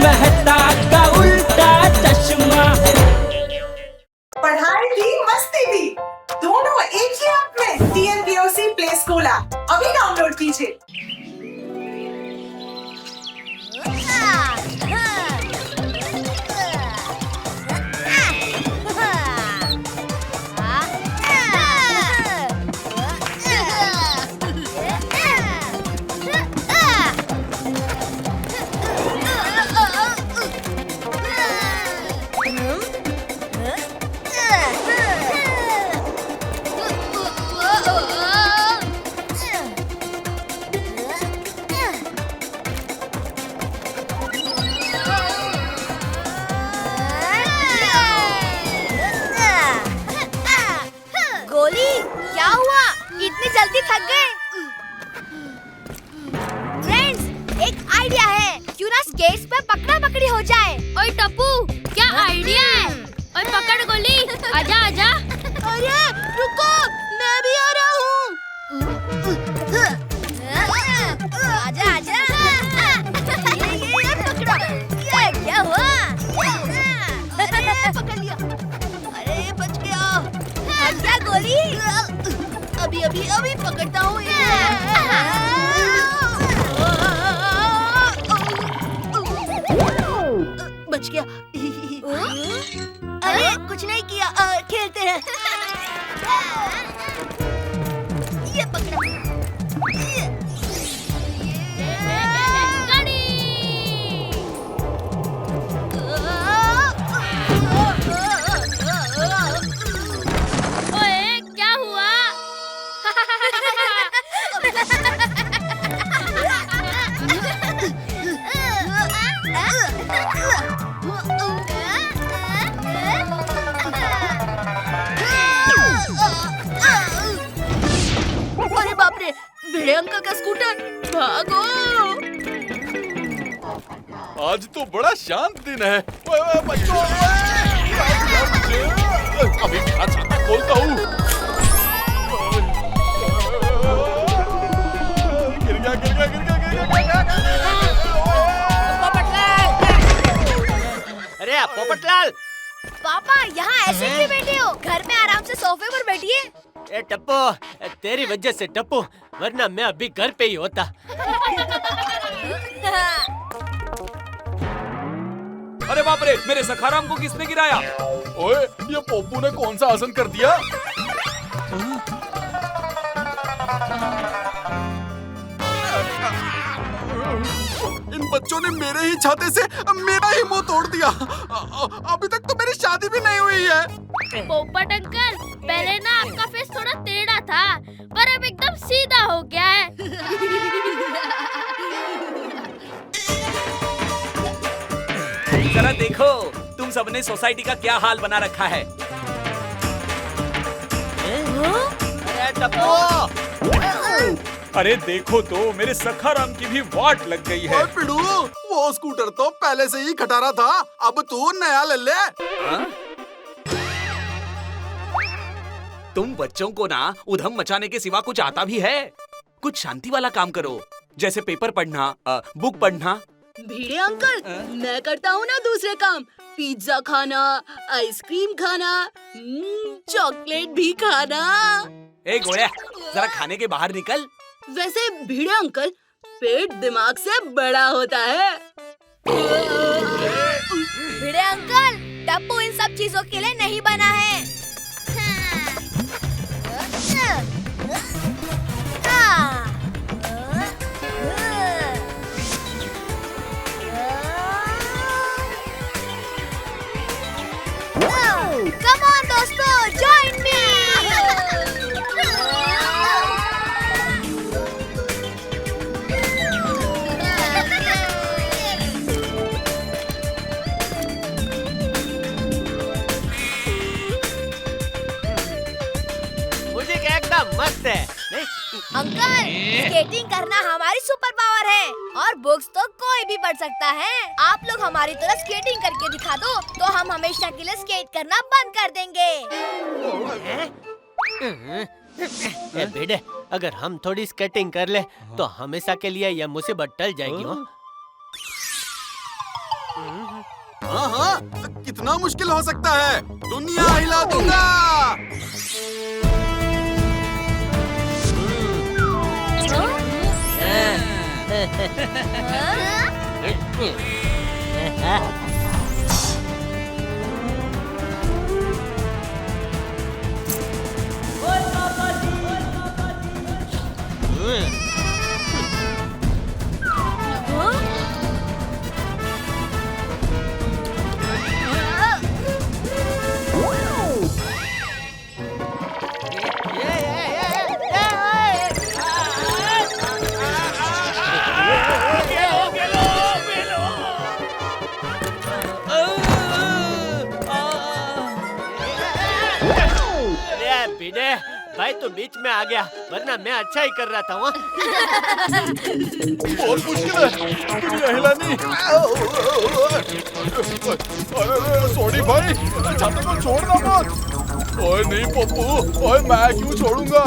मेहता का उल्टा चश्मा। पढ़ाई भी मस्ती भी दोनों एक ही ऐप में। TNPOC प्ले स्कूल ऐप अभी डाउनलोड कीजिए। इतनी जल्दी थक गए? फ्रेंड्स, एक आइडिया है, क्यों ना स्केट्स पे पकड़ा पकड़ी हो जाए। ओए टप्पू, क्या आइडिया है? ओए पकड़ गोली, आजा आजा। अरे रुको, मैं भी आ रहा हूँ। आजा आजा। ये पकड़ा। क्या हुआ? अरे पकड़ लिया। अरे बच गया। हट गया गोली। अभी पकड़ता हूँ। बच गया। अरे कुछ नहीं किया, खेलते हैं। ये पकड़ा। ओए क्या हुआ? अरे बाप रे, भिड़े अंकल का स्कूटर, भागो। आज तो बड़ा शांत दिन है। बच्चों, अभी मेरा छाता खोलता हूँ। गिर गया। अरे पोपटलाल! पापा यहाँ ऐसे क्यों बैठे हो? घर में आराम से सोफे पर बैठिए। ए टप्पू, तेरी वजह से टप्पू, वरना मैं अभी घर पे ही होता। अरे बाप रे, मेरे सखाराम को किसने गिराया? ओए, ये पोपू ने कौन सा आसन कर दिया? इन बच्चों ने मेरे ही छाते से मेरा ही मुंह तोड़ दिया। अभी तक तो मेरी शादी भी नहीं हुई है। पोपट अंकल, पहले ना आपका फेस थोड़ा टेढ़ा था, पर अब एकदम सीधा हो गया है। जरा देखो, तुम सबने सोसाइटी का क्या हाल बना रखा है। अरे टप्पू! अरे देखो तो, मेरे सखाराम की भी वाट लग गई है। पिड़ू, वो स्कूटर तो पहले से ही खटारा था, अब तू नया ले ले। तुम बच्चों को ना उधम मचाने के सिवा कुछ आता भी है? कुछ शांति वाला काम करो, जैसे पेपर पढ़ना, बुक पढ़ना। भिड़े अंकल, मैं करता हूँ ना दूसरे काम, पिज्जा खाना, आइसक्रीम खाना, चॉकलेट भी खाना। ए गोया, जरा खाने के बाहर निकल। वैसे भिड़े अंकल, पेट दिमाग से बड़ा होता है। भिड़े अंकल, टप्पू इन सब चीजों के लिए नहीं बना है। Come on दोस्तों, join me! मुझे एकदम मस्त है। अंकल, स्केटिंग करना हमारी सुपर पावर है और बुक्स तो कोई भी पढ़ सकता है। आप लोग हमारी तरह स्केटिंग करके दिखा दो तो हम हमेशा के लिए स्केट करना बंद कर देंगे। ए भिड़े, अगर हम थोड़ी स्केटिंग कर ले तो हमेशा के लिए यह मुसीबत टल जाएगी। हाँ हाँ, कितना मुश्किल हो सकता है, दुनिया हिला दूंगा। विनय भाई तू बीच में आ गया, वरना मैं अच्छा ही कर रहा था वहाँ। बहुत मुश्किल है, दुनिया हिलानी। अरे सॉरी भाई, छाते को छोड़ना मत। ओए नहीं पप्पू, ओए मैं क्यों छोड़ूंगा?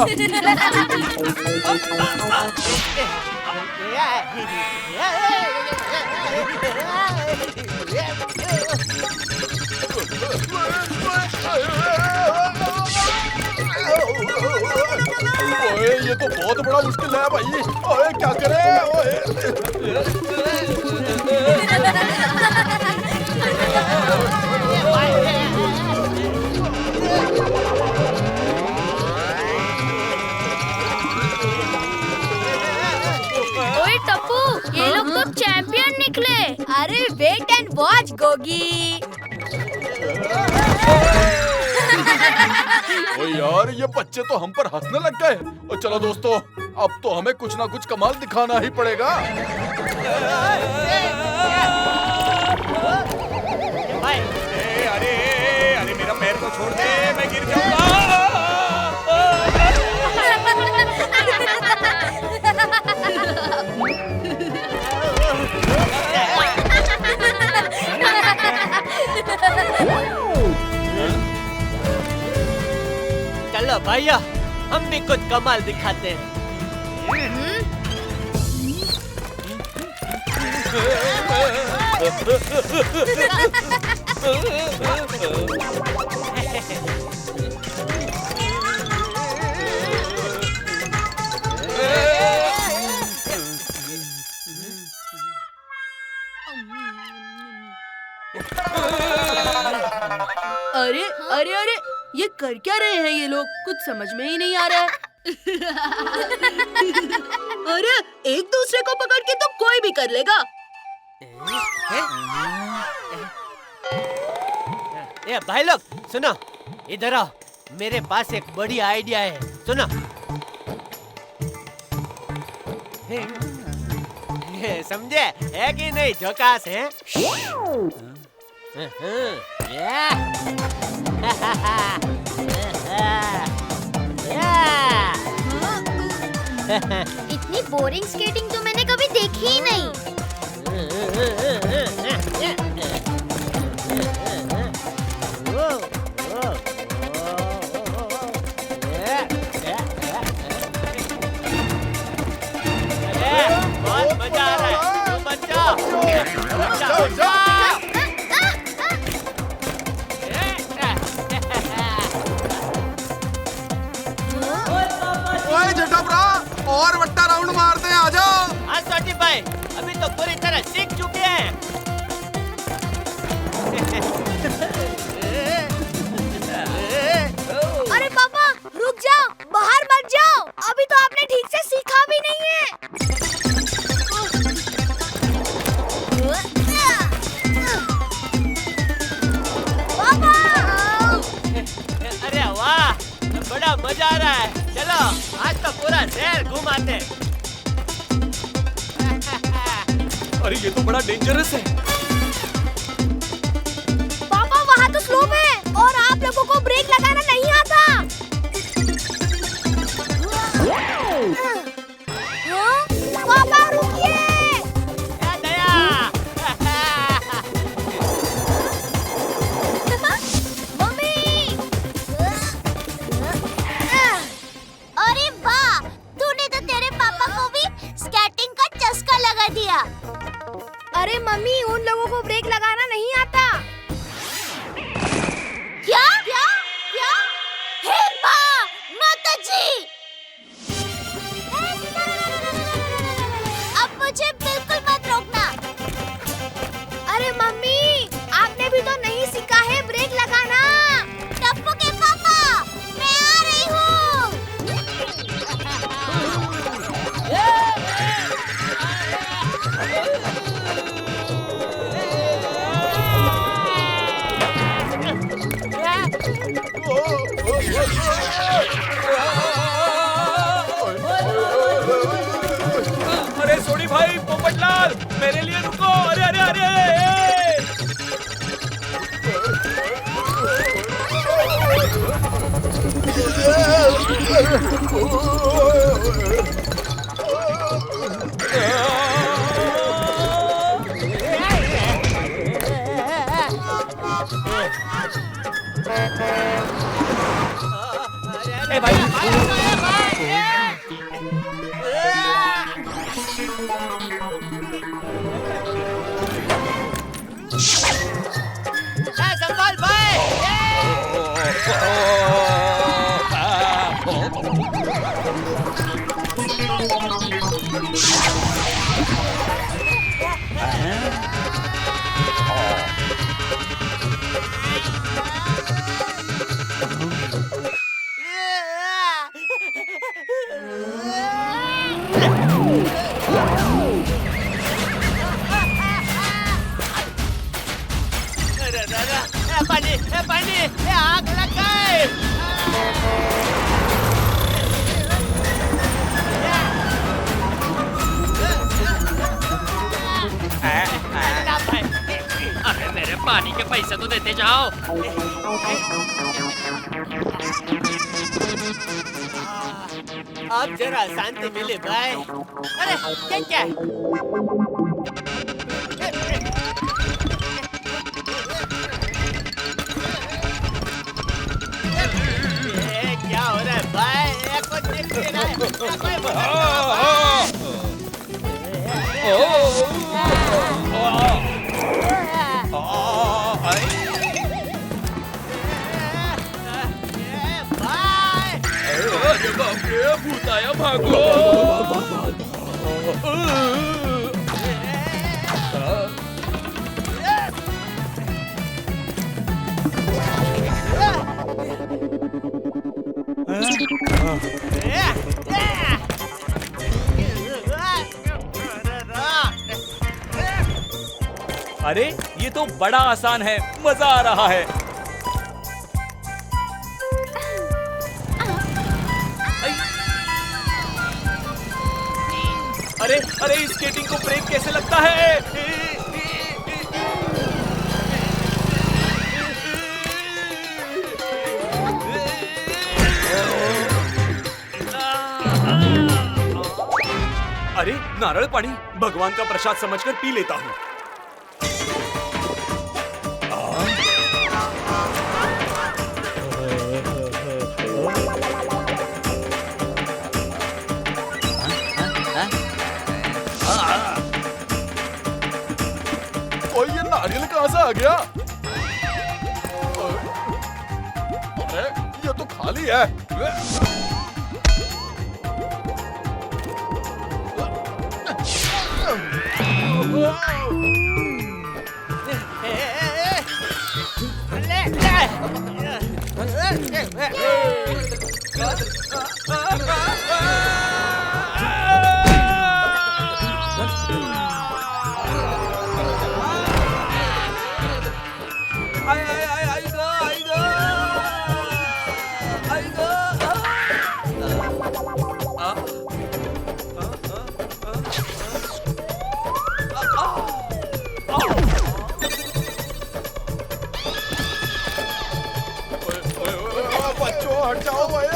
ओए ये तो बहुत बड़ा मुश्किल है भाई। ओए क्या करें? ओए टप्पू, ये लोग तो चैंपियन निकले। अरे वेट एंड वॉच गोगी। ओ यार ये बच्चे तो हम पर हंसने लग गए। और चलो दोस्तों, अब तो हमें कुछ ना कुछ कमाल दिखाना ही पड़ेगा। अरे मेरा पैर को छोड़ दे, मैं गिर जाऊंगा। चलो भैया, हम भी कुछ कमाल दिखाते हैं। अरे अरे अरे, ये कर क्या रहे हैं ये लोग? कुछ समझ में ही नहीं आ रहा है। अरे एक दूसरे को पकड़ के तो कोई भी कर लेगा। ये भाई लोग सुनो, इधर आओ, मेरे पास एक बड़ी आइडिया है, सुनो। समझे है कि नहीं? झकास है। इतनी बोरिंग स्केटिंग तो मैंने कभी देखी ही नहीं। बहुत मजा आ रहा है, बच्चा। ओए जटाब्रा, और वट्टा राउंड मारते हैं, आ जाओ। हाँ सोटी भाई, अभी तो पूरी तरह सीख चुके हैं। अरे पापा रुक जाओ, बाहर मत जाओ, अभी तो आपने ठीक से सीखा भी नहीं है। पापा! अरे वाह, बड़ा मजा आ रहा है। चलो आज तो पूरा शहर घुमाते। अरे ये तो बड़ा डेंजरस है। पापा वहाँ तो स्लोप है और आप लोगों को ब्रेक लगाना नहीं आता। हाँ? पापा रुकिए। दया। मम्मी। अरे वाह, तूने तो तेरे पापा को भी स्केटिंग का चस्का लगा दिया। अरे मम्मी उन लोगों को ब्रेक लगाना नहीं आता। क्या क्या क्या? हे माँ, माता जी! अब मुझे बिल्कुल मत रोकना। अरे मम्मी, आपने भी तो नहीं सीखा है ब्रेक लगाना। टप्पू के पापा, मैं आ रही हूँ। अरे सोनी भाई, पोपटलाल, मेरे लिए रुको। अरे अरे अरे, ए भाई, संभाल भाई। पानी, आग लग गई। अरे मेरे पानी के पैसे तो देते जाओ। अब जरा शांति मिले भाई। अरे क्या क्या है? ये क्या हो रहा है भाई? ये कुछ दिख नहीं रहा है। कोई अरे बाप रे, भूत आया, भागो। अरे ये तो बड़ा आसान है, मजा आ रहा है। अरे अरे, इस स्केटिंग को ब्रेक कैसे लगता है? अरे नारळ पानी, भगवान का प्रसाद समझकर पी लेता हूँ। ओए, ये नारियल कहाँ से आ गया? अरे ये तो खाली है। बच्चों हट जाओ भाई।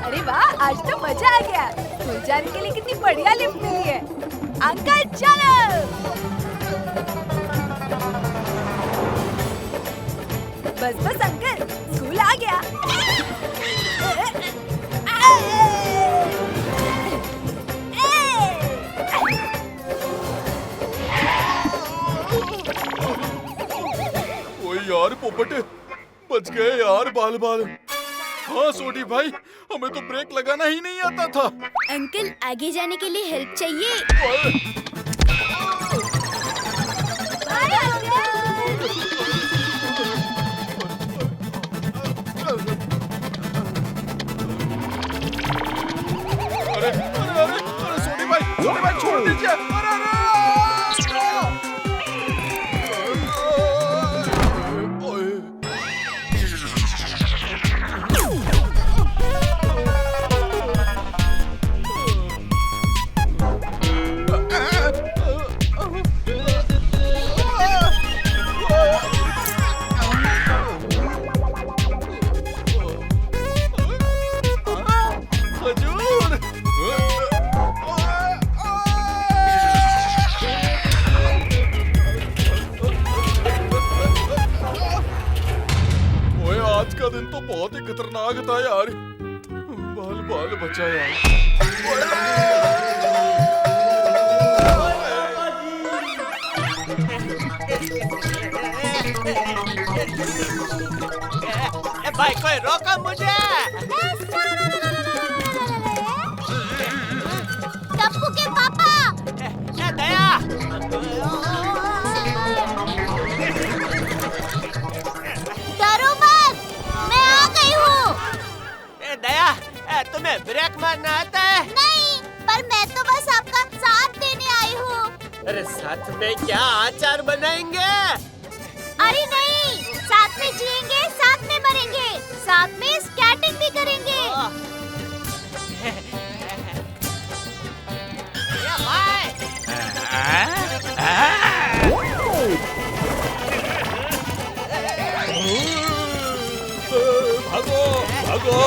अरे वाह, आज तो मजा आ गया। स्कूल जाने के लिए कितनी बढ़िया लिफ्ट मिली है। अंकल चलो। बस बस अंकल, स्कूल आ गया। ओए यार पोपट, बच गए यार बाल बाल। हाँ सोडी भाई, हमें तो ब्रेक लगाना ही नहीं आता था। अंकल आगे जाने के लिए हेल्प चाहिए? Bye uncle. अरे अरे अरे अरे सोडी भाई छोड़ दीजिए। अरे अरे ओए। हजूर। ओए आज का दिन तो बहुत ही खतरनाक था यार। बाल बाल बचा यार। भाई कोई रोको मुझे। टप्पू के पापा। दया, डरो मत, मैं आ गई हूँ। दया, तुम्हें ब्रेक मारना आता है? नहीं, पर मैं तो बस आपका साथ देने आई हूँ। अरे साथ में क्या अचार बनाएंगे? अरे नहीं, साथ में जिएंगे, साथ में मरेंगे, साथ में स्केटिंग भी करेंगे। ये भाई, भागो भागो।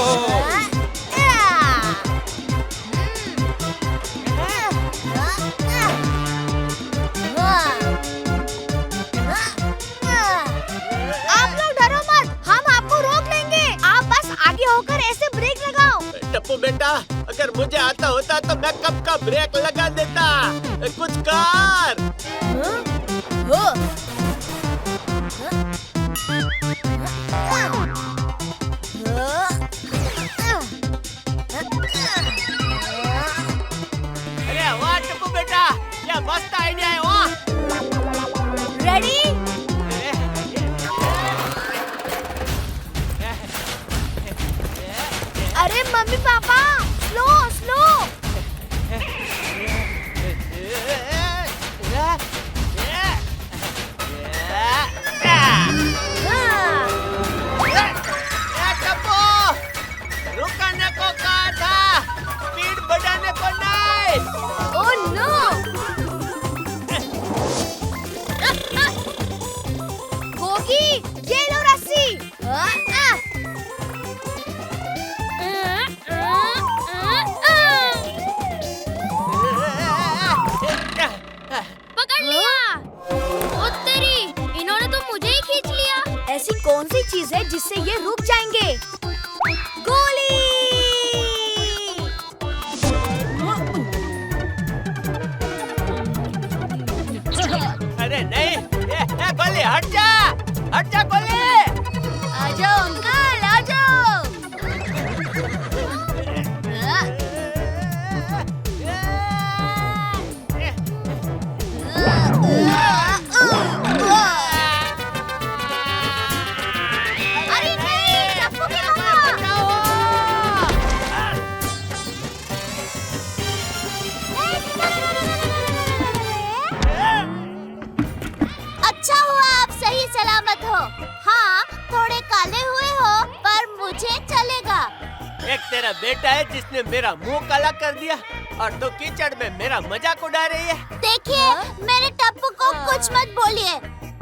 आप लोग डरो मत, हम आपको रोक लेंगे। आप बस आगे होकर ऐसे ब्रेक लगाओ। टप्पू बेटा, अगर मुझे आता होता तो मैं कब का ब्रेक लगा देता। कुछ कर। अरे वाह टप्पू बेटा, ये मस्त आइडिया है। वाह, रेडी? अरे मम्मी पापा, स्लो स्लो। रुकने को कहा था, स्पीड बढ़ाने को नहीं। Oh no! गोगी, ये लो रस्सी। पकड़ लिया। ओ तेरी, इन्होंने तो मुझे ही खींच लिया। ऐसी कौन सी चीज है जिससे ये रुक जाएंगे? गोली! अरे नहीं, गोली हट जा गोली। आ जाओ अंकल, आ जाओ। अरे नहीं, टप्पू के पापा। अच्छा हुआ आप सही सलामत हो। हाँ, थोड़े काले हुए हो, पर मुझे चलेगा। एक तेरा बेटा है जिसने मेरा मुंह काला कर दिया, और तो कीचड़ में मेरा मजाक उड़ा रही है। देखिए, मेरे टप्पू को कुछ मत बोलिए,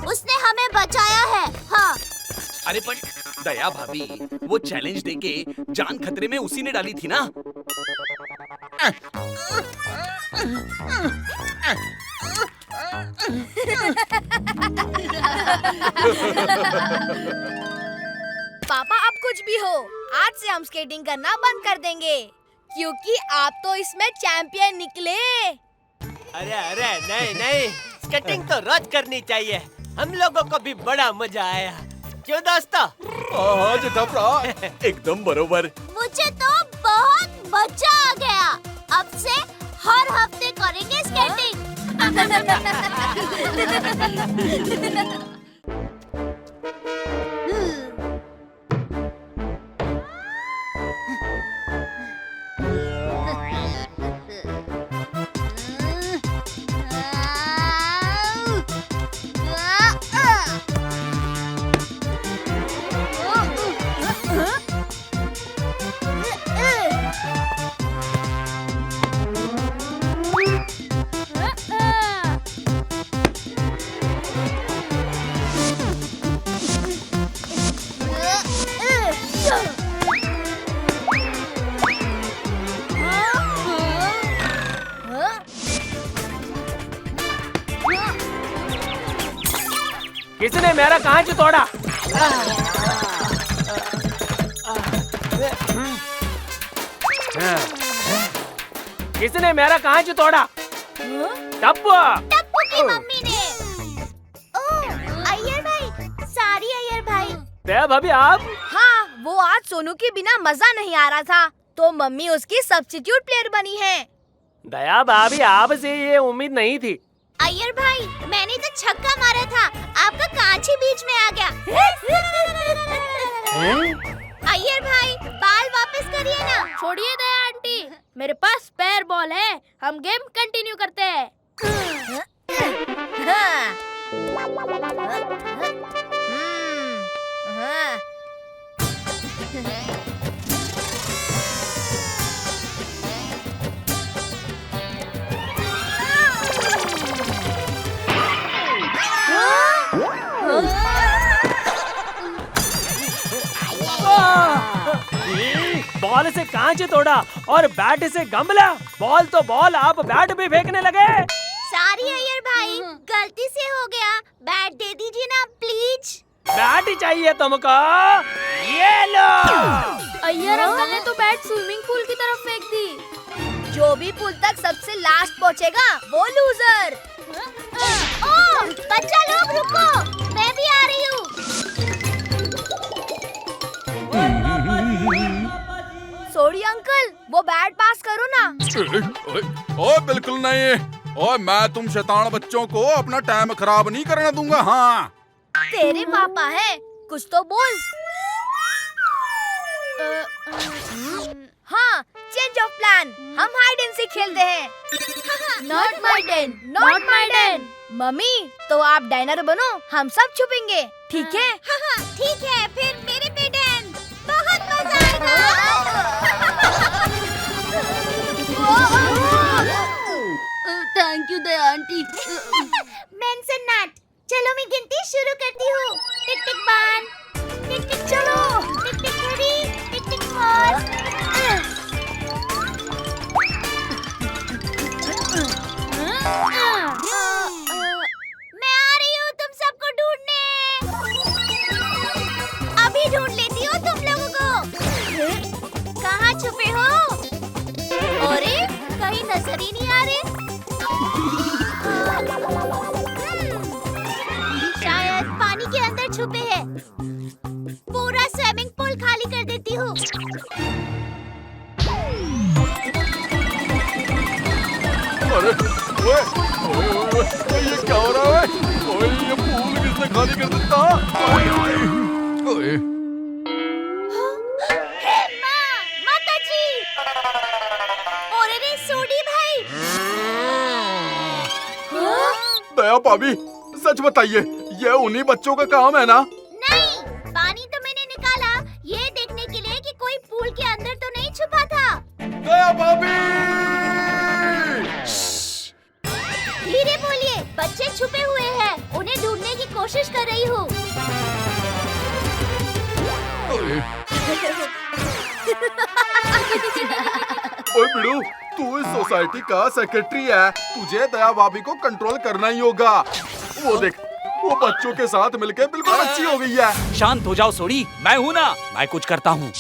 उसने हमें बचाया है। हाँ। अरे पर दया भाभी, वो चैलेंज देके जान खतरे में उसी ने डाली थी ना। पापा अब कुछ भी हो, आज से हम स्केटिंग करना बंद कर देंगे क्योंकि आप तो इसमें चैंपियन निकले। अरे अरे नहीं नहीं, स्केटिंग तो रोज करनी चाहिए। हम लोगों को भी बड़ा मजा आया, क्यों दोस्तों? हाँ जेठा भरा, एकदम बरोबर। मुझे तो बहुत मजा आ गया। अब से हर हफ्ते करेंगे स्केटिंग। किसने मेरा कांच तोड़ा? किसने मेरा कांच तोड़ा? टप्पू। टप्पू की मम्मी ने। ओह, अय्यर भाई, सॉरी अय्यर भाई। भाभी आप? हाँ, वो आज सोनू के बिना मजा नहीं आ रहा था, तो मम्मी उसकी सब्स्टिट्यूट प्लेयर बनी है। दया भाभी, आपसे ये उम्मीद नहीं थी। अय्यर भाई, मैंने तो छक्का मारा था, आपका कांच ही बीच में आ गया। अय्यर भाई, बाल वापस करिए ना। छोड़िए दया आंटी, मेरे पास स्पेयर बॉल है, हम गेम कंटिन्यू करते हैं। बॉल से कांच तोड़ा और बैट से गमला। बॉल तो बॉल, आप बैट भी फेंकने लगे। सॉरी अय्यर भाई, गलती से हो गया। बैट दे दीजिए ना प्लीज। बैट ही चाहिए तुमको? ये लो। अय्यर अंकल ने तो बैट स्विमिंग पूल की तरफ फेंक दी। जो भी पुल तक सबसे लास्ट पहुंचेगा वो लूजर। ओह, बच्चा लोग रुको, मैं भी आ रही हूँ। सॉरी अंकल, वो बैट पास करो ना। ओए बिल्कुल नहीं। ओए मैं तुम शैतान बच्चों को अपना टाइम खराब नहीं करने दूंगा। हाँ तेरे पापा है, कुछ तो बोल। हाँ, चेंज ऑफ प्लान, हम हाइड एंड सीक खेलते हैं। Not my Dan, not my Dan. Mummy, तो आप डाइनर बनो, हम सब छुपेंगे, ठीक है? ठीक है, फिर मेरे पे डैन, बहुत मजा आएगा। Thank you Daya aunty. Mention not. चलो मैं गिनती शुरू करती हूँ। टिक टिक 1, टिक टिक चलो, टिक टिक 3, टिक टिक 4। मैं आ रही हूँ तुम सबको ढूंढने। अभी ढूंढ लेती हूँ तुम लोगों को। कहाँ छुपे हो? अरे, कहीं नजर ही नहीं आ रहे। शायद पानी के अंदर छुपे हैं। पूरा स्विमिंग पूल खाली कर देती हूँ। अरे ओए ओए ओए, ओए ये क्या हो रहा है? ओए ये पूल किसने खाली कर देता? ओए ओए माँ, माताजी। और अरे सोडी भाई। दया भाभी, सच बताइए, ये उन्हीं बच्चों का काम है ना? नहीं, पानी तो मैंने निकाला ये देखने के लिए कि कोई पूल के अंदर तो नहीं छुपा था। दया भाभी! धीरे बोलिए, बच्चे छुपे हुए हैं, उन्हें ढूंढने की कोशिश कर रही हूँ। ओए बिड़ू, तू इस सोसाइटी का सेक्रेटरी है, तुझे दया भाभी को कंट्रोल करना ही होगा। वो देख, वो बच्चों के साथ मिलकर बिल्कुल बच्ची हो गई है। शांत हो जाओ सोडी, मैं हूँ ना, मैं कुछ करता हूँ।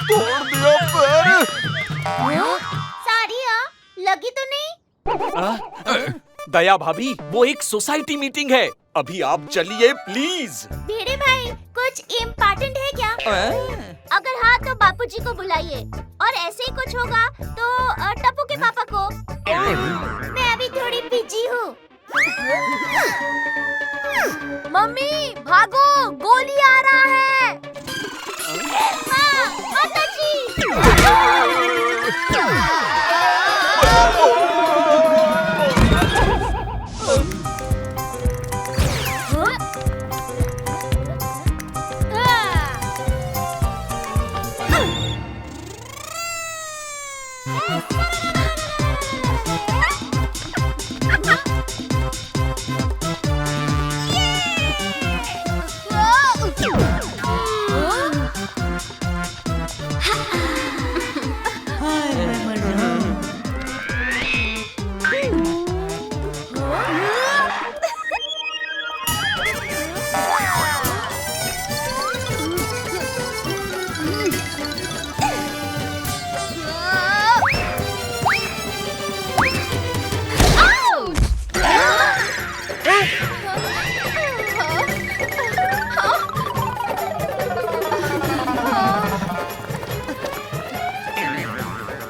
तोड़ दिया पैर। सॉरी लगी तो नहीं? दया भाभी, वो एक सोसाइटी मीटिंग है, अभी आप चलिए प्लीज। भिड़े भाई कुछ इम्पोर्टेंट है क्या? अगर हाँ तो बापूजी को बुलाइए, और ऐसे ही कुछ होगा तो टप्पू के पापा को। मैं अभी थोड़ी बिजी हूँ। मम्मी भागो, गोली आ रहा है। माँ, माताजी।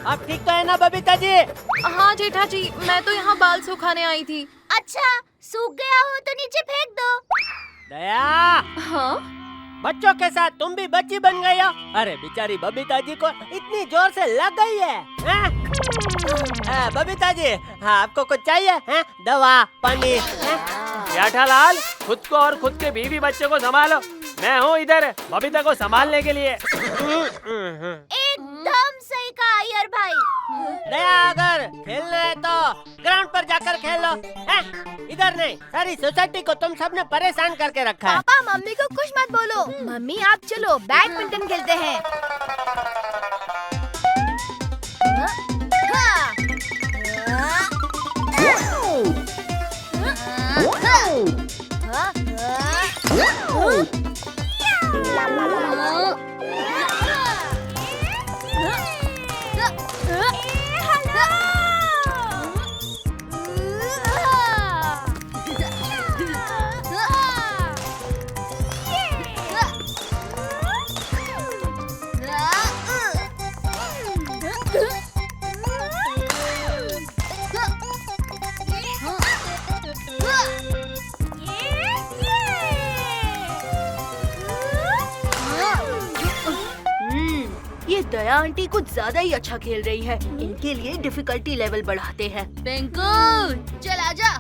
आप ठीक तो है ना बबीता जी? हाँ जेठा जी, मैं तो यहाँ बाल सुखाने आई थी। अच्छा, सूख गया हो तो नीचे फेंक दो। दया, हाँ? बच्चों के साथ तुम भी बच्ची बन गई हो? अरे बेचारी बबीता जी को इतनी जोर से लग गई है, हैं? बबीता जी, हाँ आपको कुछ चाहिए हैं? दवा, पानी, हैं? जेठालाल, खुद को और खुद के बीवी बच्चों को संभालो, मैं हूँ इधर बबीता को संभालने के लिए। एकदम सही कहा अय्यर भाई। दया, अगर खेलना है तो ग्राउंड पर जाकर खेल लो, हैं? इधर नहीं, सारी सोसाइटी को तुम सबने परेशान करके रखा है। पापा मम्मी को कुछ मत बोलो। मम्मी आप चलो बैडमिंटन खेलते हैं। ये दया आंटी कुछ ज्यादा ही अच्छा खेल रही है। इनके लिए डिफिकल्टी लेवल बढ़ाते हैं। पिंकू चल आजा।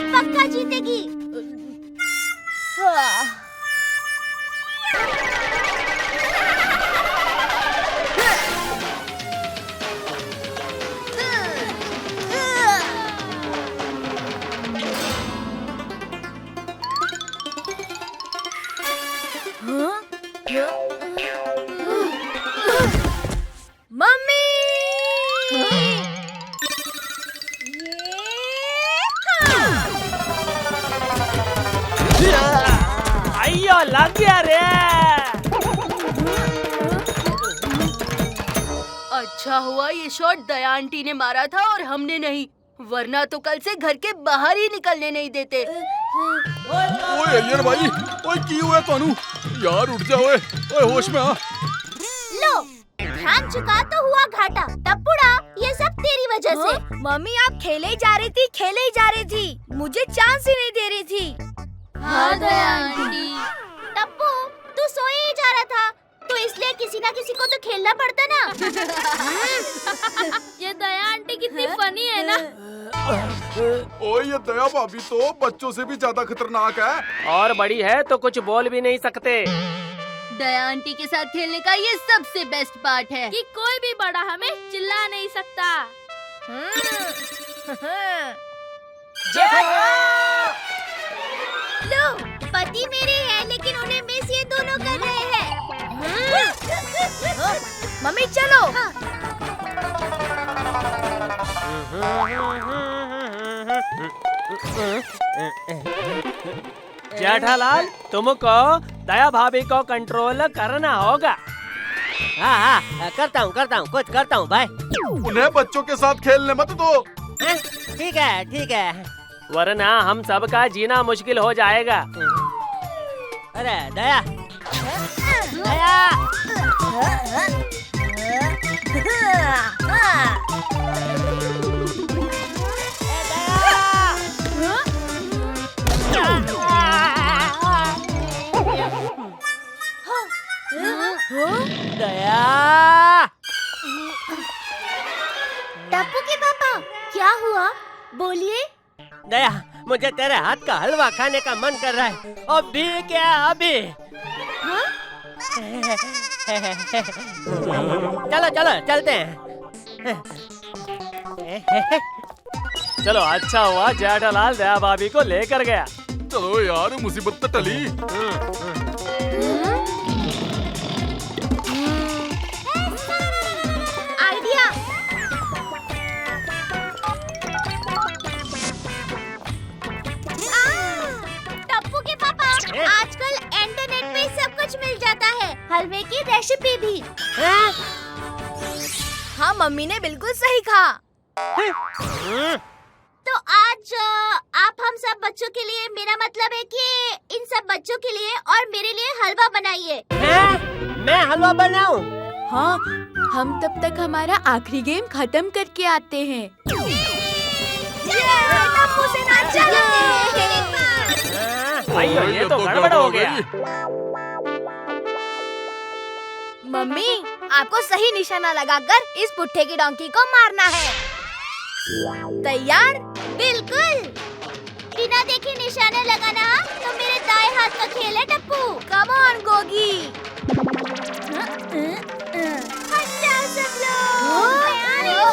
पक्का जीतेगी। मम्मी अयो लग गया रे। अच्छा हुआ ये शॉट दया आंटी ने मारा था और हमने नहीं, वरना तो कल से घर के बाहर ही निकलने नहीं देते। ओए एलियन भाई, ओए की हुआ तानू? यार उठ जा ओए, ओए होश में आ। लो, ध्यान चुका तो हुआ घाटा। टप्पूड़ा, ये सब तेरी वजह से। मम्मी आप खेले ही जा रही थी, खेले ही जा रही थी, मुझे चांस ही नहीं दे रही थी। हाँ दया आंटी। टप्पू, तू सोए ही जा रहा था, तो इसलिए किसी ना किसी को तो खेलना पड़ता ना। ये दया आंटी कितनी फनी है ना। ओए ये दया भाभी तो बच्चों से भी ज्यादा खतरनाक है। और बड़ी है तो कुछ बोल भी नहीं सकते। दया आंटी के साथ खेलने का ये सबसे बेस्ट पार्ट है कि कोई भी बड़ा हमें चिल्ला नहीं सकता। लो, पति मेरे हैं लेकिन उन्हें मिस ये दोनों कर रहे हैं। मम्मी चलो। जेठालाल, तुमको दया भाभी को कंट्रोल करना होगा। हाँ हाँ करता हूँ कुछ करता हूँ भाई। उन्हें बच्चों के साथ खेलने मत दो। ठीक है। वरना हम सबका जीना मुश्किल हो जाएगा। अरे दया दया। टप्पू के पापा, क्या हुआ? बोलिए। दया, मुझे तेरे हाथ का हलवा खाने का मन कर रहा है। अभी क्या अभी? चलो चलते हैं। चलो अच्छा हुआ जेठालाल दया भाभी को लेकर गया। चलो यार मुसीबत तो टली। आइडिया। टप्पू के पापा, आजकल इंटरनेट पे सब कुछ मिल जाता है, हलवे की रेसिपी भी। हाँ मम्मी ने बिल्कुल सही कहा। तो आज आप हम सब बच्चों के लिए, मेरा मतलब है कि इन सब बच्चों के लिए और मेरे लिए हलवा बनाइए। मैं हलवा बनाऊं? हाँ, हम तब तक हमारा आखिरी गेम खत्म करके आते हैं। टप्पू से ना चलो। अयो ये तो गड़बड़ हो गया। मम्मी आपको सही निशाना लगाकर इस पुट्ठे की डोंकी को मारना है। तैयार? बिल्कुल। बिना देखे निशाना लगाना तो मेरे दाएं हाथ का खेल है टप्पू। Come on Gogi. हट जाओ सब लोग। मैं आ रही हूँ।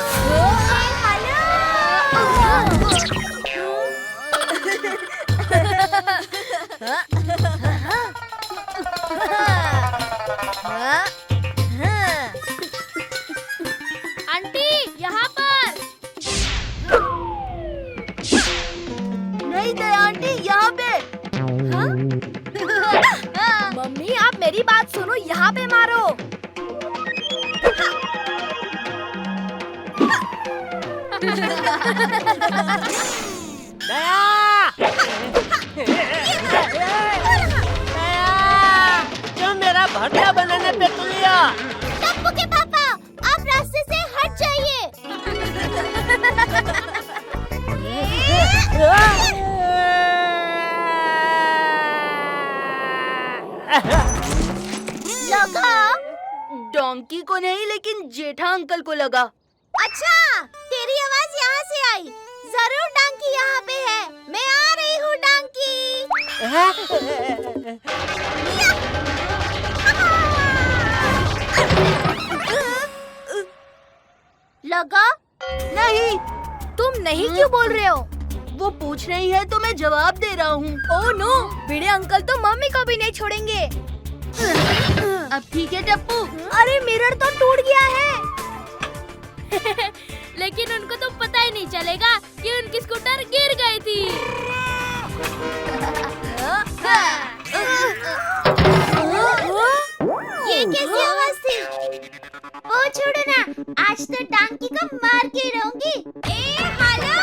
आंटी यहाँ पर। नहीं दया आंटी यहाँ पे। मम्मी आप मेरी बात सुनो, यहाँ पे मारो। तुम मेरा भरता बनाने पे तुलिया। टप्पू के पापा, आप रास्ते से हट जाइए। लगा? डोंकी को नहीं, लेकिन जेठा अंकल को लगा। अच्छा, तेरी आवाज यहाँ से आई। जरूर डांकी यहाँ पे है। मैं आ रही हूँ डांकी। लगा? नहीं, तुम नहीं क्यों बोल रहे हो? वो पूछ रही है तो मैं जवाब दे रहा हूँ। ओह नो, भिड़े अंकल तो मम्मी को भी नहीं छोड़ेंगे। अब ठीक है टप्पू। अरे मिरर तो टूट गया है। लेकिन उनको तो पता ही नहीं चलेगा कि उनकी स्कूटर गिर गई थी। ये कैसी आवाज थी? ओ छोड़ो ना, आज तो टांकी को मार के रहूंगी। ए हेलो!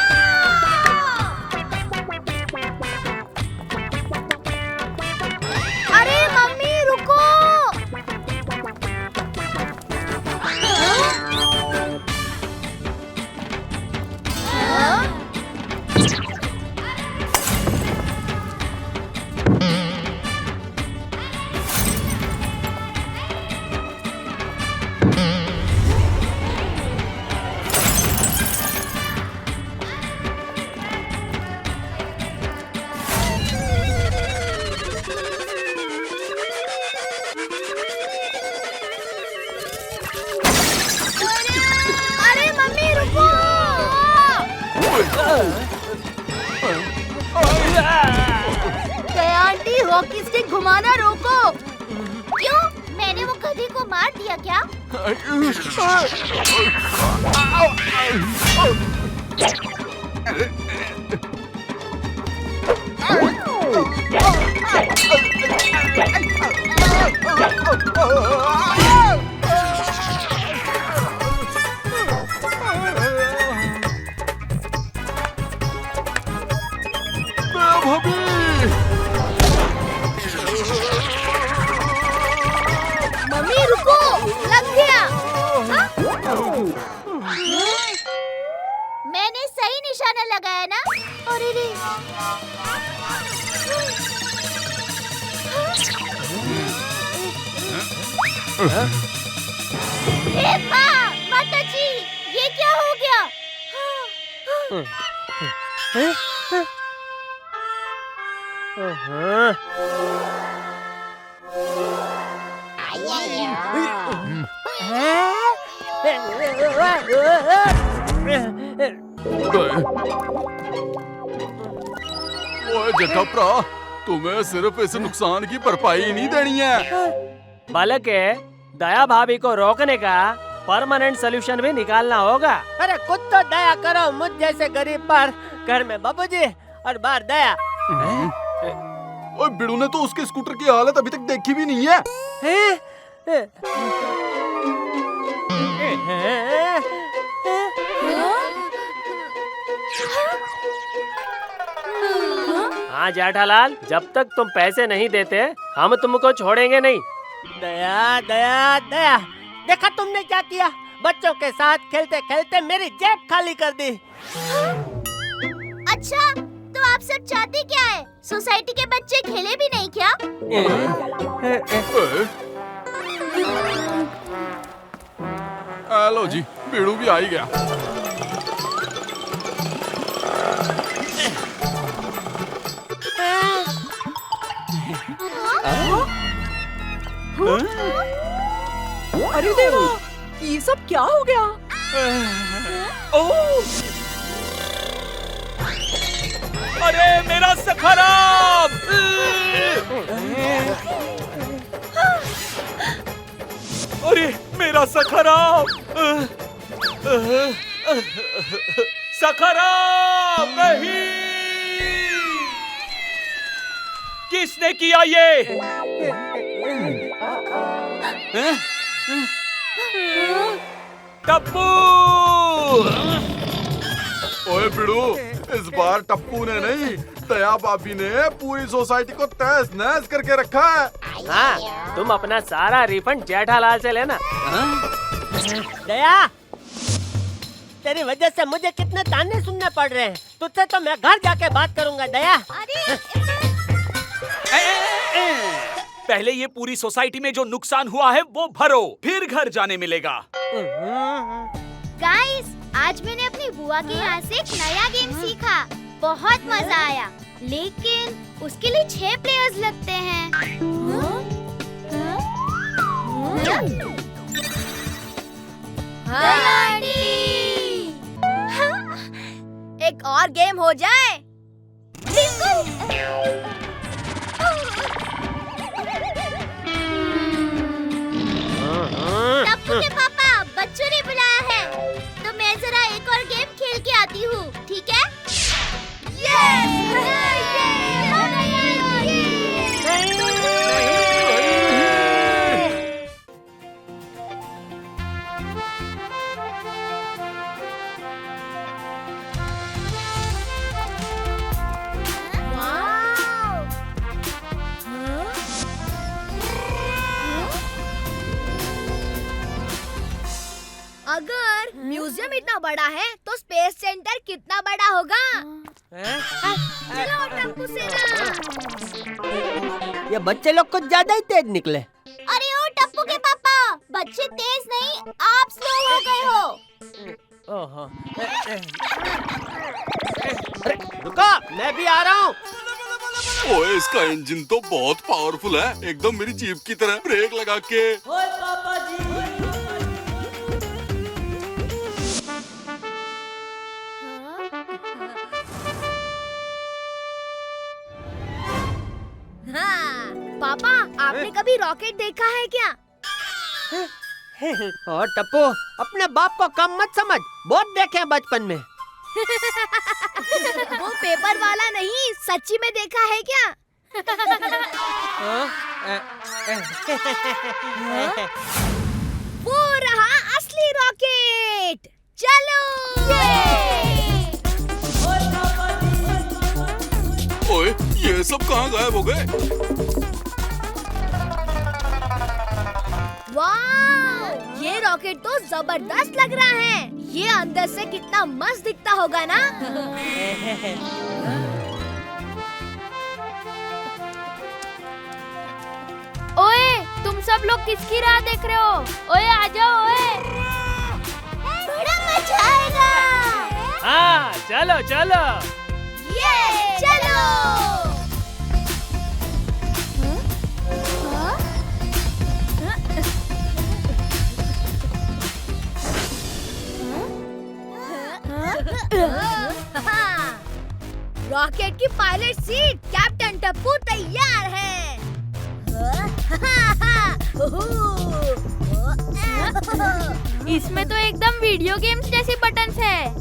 दया आंटी, हॉकी स्टिक घुमाना रोको। क्यों? मैंने वो गधी को मार दिया क्या? मम्मी रुको, लग गया। मैंने सही निशाना लगाया ना? अरे रे। ए माँ, माता जी, ये क्या हो गया? ओए जटप्रा, तुम्हें सिर्फ इस नुकसान की भरपाई नहीं देनी है, बल्कि दया भाभी को रोकने का परमानेंट सोल्यूशन भी निकालना होगा। अरे कुछ तो दया करो मुझ जैसे गरीब पर। घर में बाबूजी और बाहर दया। ओए बिड़ू ने तो उसके स्कूटर की हालत अभी तक देखी भी नहीं है। हाँ जेठालाल, जब तक तुम पैसे नहीं देते हम तुमको छोड़ेंगे नहीं। दया दया दया, देखा तुमने क्या किया? बच्चों के साथ खेलते खेलते मेरी जेब खाली कर दी। अच्छा, तो आप सब चाहते क्या है? सोसाइटी के बच्चे खेले भी नहीं क्या? हेलो जी, बिड़ू भी आ ही गया। अरे देवा, ये सब क्या हो गया? अरे मेरा सखाराम! अरे मेरा सखाराम! सखाराम नहीं! किसने किया ये? टप्पू! ओए बिड़ू, इस बार टप्पू ने नहीं, दया भाभी ने पूरी सोसाइटी को तहस नहस करके रखा है। हाँ, तुम अपना सारा रिफंड जेठालाल से लेना। दया, तेरी वजह से मुझे कितने ताने सुनने पड़ रहे हैं। तुझसे तो मैं घर जाके बात करूंगा दया। पहले ये पूरी सोसाइटी में जो नुकसान हुआ है वो भरो, फिर घर जाने मिलेगा। गाइस, आज मैंने अपनी बुआ के यहाँ से एक नया गेम सीखा। बहुत मजा आया, लेकिन उसके लिए 6 प्लेयर्स लगते हैं। एक और गेम हो जाए। टप्पू के पापा, बच्चों ने बुलाया है, तो मैं जरा एक और गेम खेल के आती हूँ, ठीक है? अगर म्यूजियम इतना बड़ा है तो स्पेस सेंटर कितना बड़ा होगा? चलो टप्पू सेना। ये बच्चे लोग कुछ ज्यादा ही तेज निकले। अरे ओ टप्पू के पापा, बच्चे तेज नहीं, आप स्लो हो गए हो। ओहो। अरे रुको, मैं भी आ रहा हूँ। ओए इसका इंजन तो बहुत पावरफुल है, एकदम मेरी जीप की तरह। ब्रेक लगा के। ओए पापा जी। हाँ, पापा आपने कभी रॉकेट देखा है क्या? और टप्पू, अपने बाप को कम मत समझ, बहुत देखे हैं बचपन में। वो पेपर वाला नहीं, सच्ची में देखा है क्या? वो रहा असली रॉकेट। चलो। ओए, ये सब कहाँ गायब हो गए? वाह, ये रॉकेट तो जबरदस्त लग रहा है। ये अंदर से कितना मस्त दिखता होगा ना? ओए, तुम सब लोग किसकी राह देख रहे हो? ओए आ जाओ ओए। बड़ा मजा आएगा। हाँ, चलो चलो। ये चलो। रॉकेट की पायलट सीट कैप्टन टप्पू तैयार है। इसमें तो एकदम वीडियो गेम्स जैसी बटन्स है।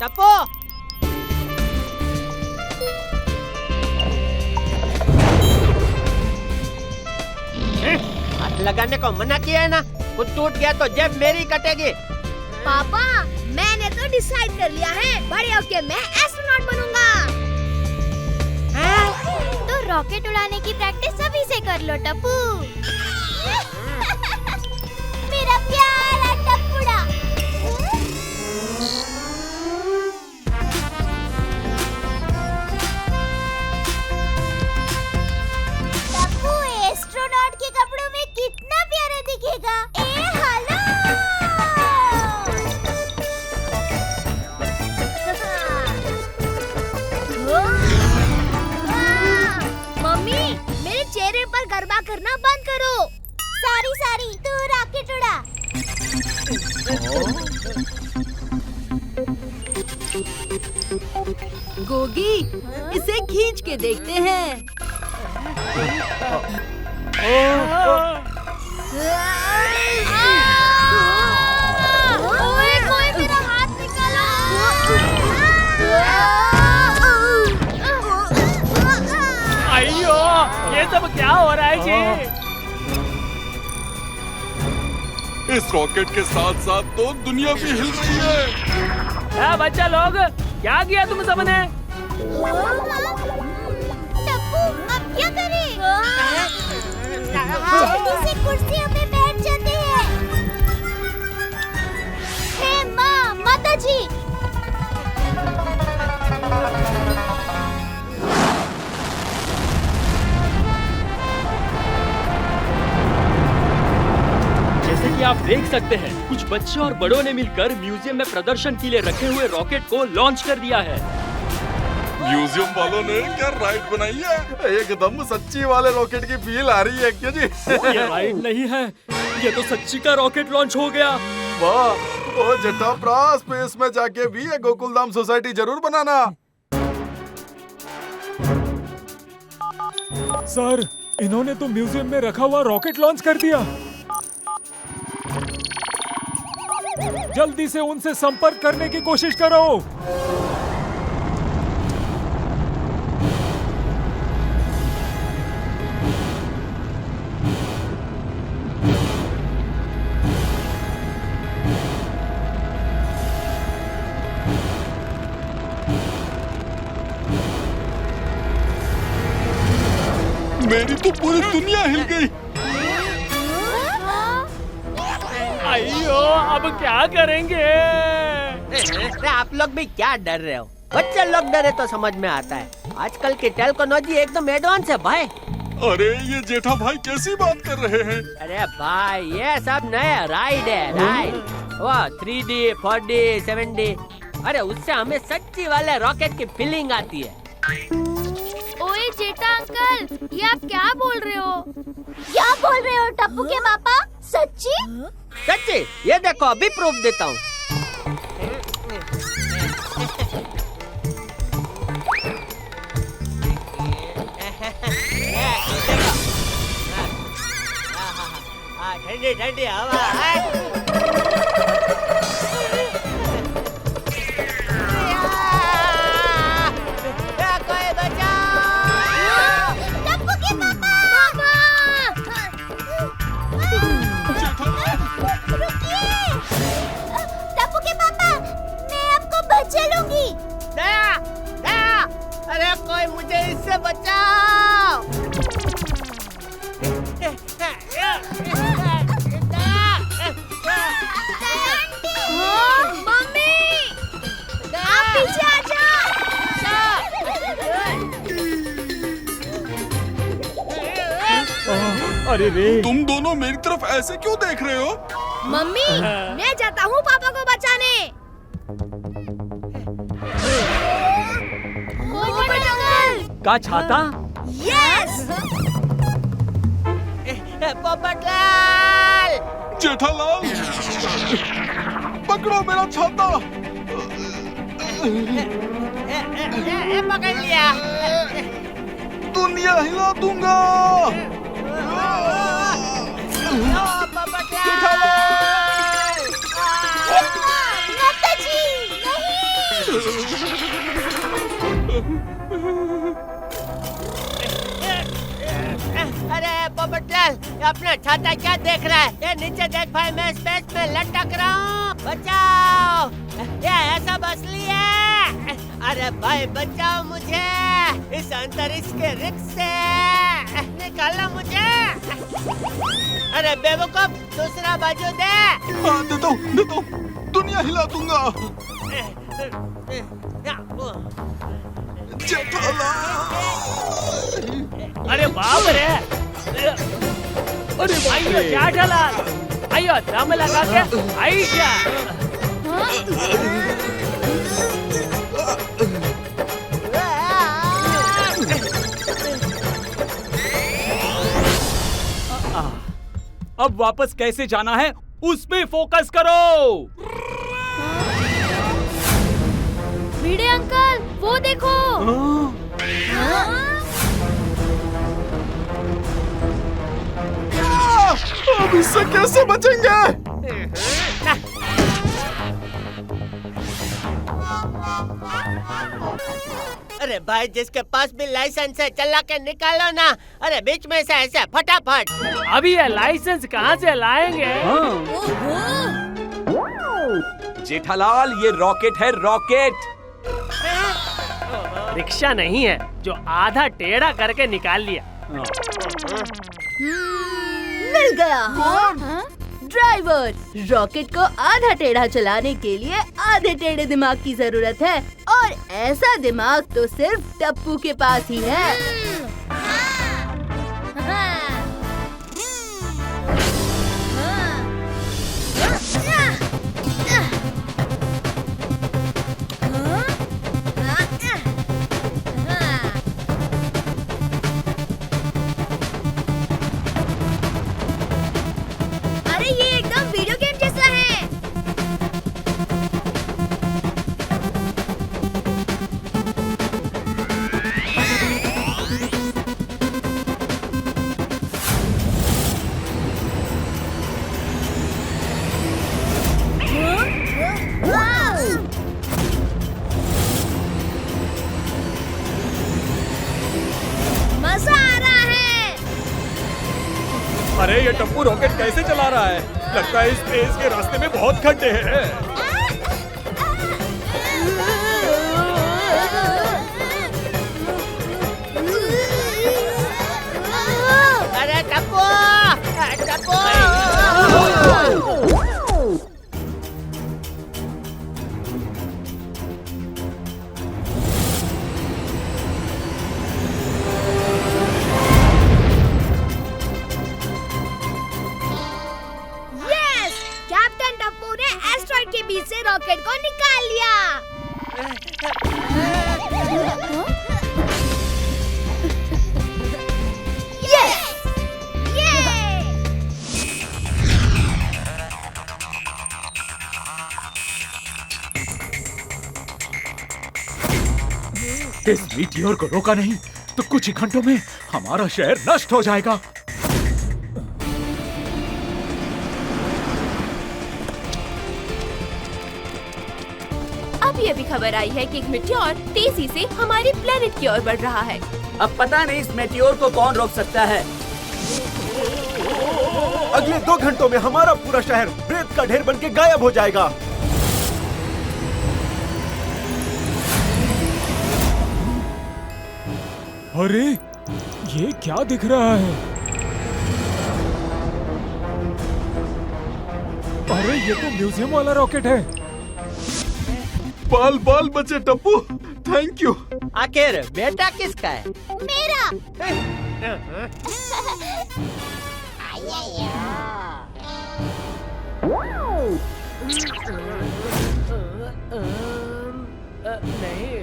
टप्पू, हाथ लगाने को मना किया है ना। कुछ टूट गया तो जेब मेरी कटेगी। पापा, मैंने तो डिसाइड कर लिया है, बड़े होके मैं एस्ट्रोनॉट बनूंगा। तो रॉकेट उड़ाने की प्रैक्टिस अभी से कर लो टप्पू। मेरा प्यारा टप्पूड़ा। टप्पू एस्ट्रोनॉट के कपड़ों में कितना प्यारा दिखेगा। ए हेलो। मम्मी, मेरे चेहरे पर गरबा करना बंद करो। सॉरी, तू रॉकेट उड़ा। गोगी, इसे खींच के देखते हैं। ओए, कोई मेरा हाथ निकालो। अयो, ये सब क्या हो रहा है जी? इस रॉकेट के साथ साथ तो दुनिया भी हिल रही है। बच्चा लोग, क्या किया तुम सबने? टप्पू, अब क्या करें? जल्दी से कुर्सियों पे बैठ जाते हैं। हे माँ, माता जी। जैसे कि आप देख सकते हैं, कुछ बच्चों और बड़ों ने मिलकर म्यूजियम में प्रदर्शन के लिए रखे हुए रॉकेट को लॉन्च कर दिया है। म्यूजियम वालों ने क्या राइड बनाई है? एकदम सच्ची वाले रॉकेट की फील आ रही है क्यों जी? ये राइड नहीं है, ये तो सच्ची का रॉकेट लॉन्च हो गया। वाह, ओ जटाप्रा, स्पेस में जाके भी ये गोकुलधाम सोसाइटी जरूर बनाना। सर, इन्होंने तो म्यूजियम में रखा हुआ रॉकेट लॉन्च कर दिया। जल्दी से उनसे संपर्क करने की कोशिश करो। मेरी तो पूरी दुनिया हिल गई। अयो, अब क्या करेंगे? आप लोग भी क्या डर रहे हो? बच्चे लोग डरे तो समझ में आता है। आजकल की टेक्नोलॉजी एकदम एडवांस है भाई। अरे ये जेठा भाई कैसी बात कर रहे हैं? अरे भाई, ये सब नया राइड है, राइड। वो 3D, 4D, 7D, अरे उससे हमें सच्ची वाले रॉकेट की फीलिंग आती है। ओए जेठा अंकल, ये आप क्या बोल रहे हो? क्या बोल रहे हो टप्पू के पापा? सच्ची? सच्ची, ये देखो अभी प्रूफ देता हूँ। ठंडी ठंडी हवा है। कोई बचाओ! टप्पू के पापा! रुकिए! टप्पू के पापा, मैं आपको बचा लूंगी। दया, दया, अरे कोई मुझे इससे बचाओ! मम्मी! आप पीछे आ जाओ। अरे रे, तुम दोनों मेरी तरफ ऐसे क्यों देख रहे हो? मम्मी, मैं जाता हूँ पापा को बचाने। पोपट अंकल! का छाता? यस! पोपटलाल! जेठालाल, पकड़ो मेरा छाता। पकड़ लिया। दुनिया हिला दूंगा। पोपटलाल! माताजी, नहीं! अरे पोपटलाल, अपना छाता क्या देख रहा है? ये नीचे देख भाई, मैं स्पेस में लटक रहा हूँ। बचाओ! ये ऐसा असली है। अरे भाई बचाओ मुझे, इस अंतरिक्ष के रिक्स से निकालो मुझे। अरे बेवकूफ, दूसरा बाजू दे। हाँ, देता हूँ, दुनिया हिला दूंगा। अरे बाप रे, अरे बाप अयो रे। क्या डला, अयो दम लगा के आइशा। अब वापस कैसे जाना है उस पे फोकस करो। भिड़े अंकल, वो देखो। अब इससे कैसे बचेंगे? अरे भाई, जिसके पास भी लाइसेंस है चला के निकालो ना। अरे बीच में से ऐसे फटाफट। अभी ये लाइसेंस कहाँ से लाएंगे? जेठालाल, ये रॉकेट है, रॉकेट। रिक्शा नहीं है जो आधा टेढ़ा करके निकाल लिया। मिल गया। ड्राइवर, रॉकेट को आधा टेढ़ा चलाने के लिए आधे टेढ़े दिमाग की जरूरत है, और ऐसा दिमाग तो सिर्फ टप्पू के पास ही है। अरे ये एकदम वीडियो गेम जैसा है। मजा आ रहा है। अरे ये टप्पू रॉकेट कैसे चला रहा है? लगता है इस स्पेस के रास्ते में बहुत खड्डे हैं। अरे टप्पू, टप्पू! यस, कैप्टन टप्पू ने इस मीटियोर को रोका नहीं तो कुछ ही घंटों में हमारा शहर नष्ट हो जाएगा। अभी अभी खबर आई है कि एक मीटियोर तेजी से हमारी प्लेनेट की ओर बढ़ रहा है। अब पता नहीं इस मेटियोर को कौन रोक सकता है। अगले 2 घंटों में हमारा पूरा शहर रेत का ढेर बनके गायब हो जाएगा। अरे ये क्या दिख रहा है? अरे ये तो म्यूजियम वाला रॉकेट है। बाल बाल बचे टप्पू, थैंक यू। आखिर बेटा किसका है? मेरा। नहीं,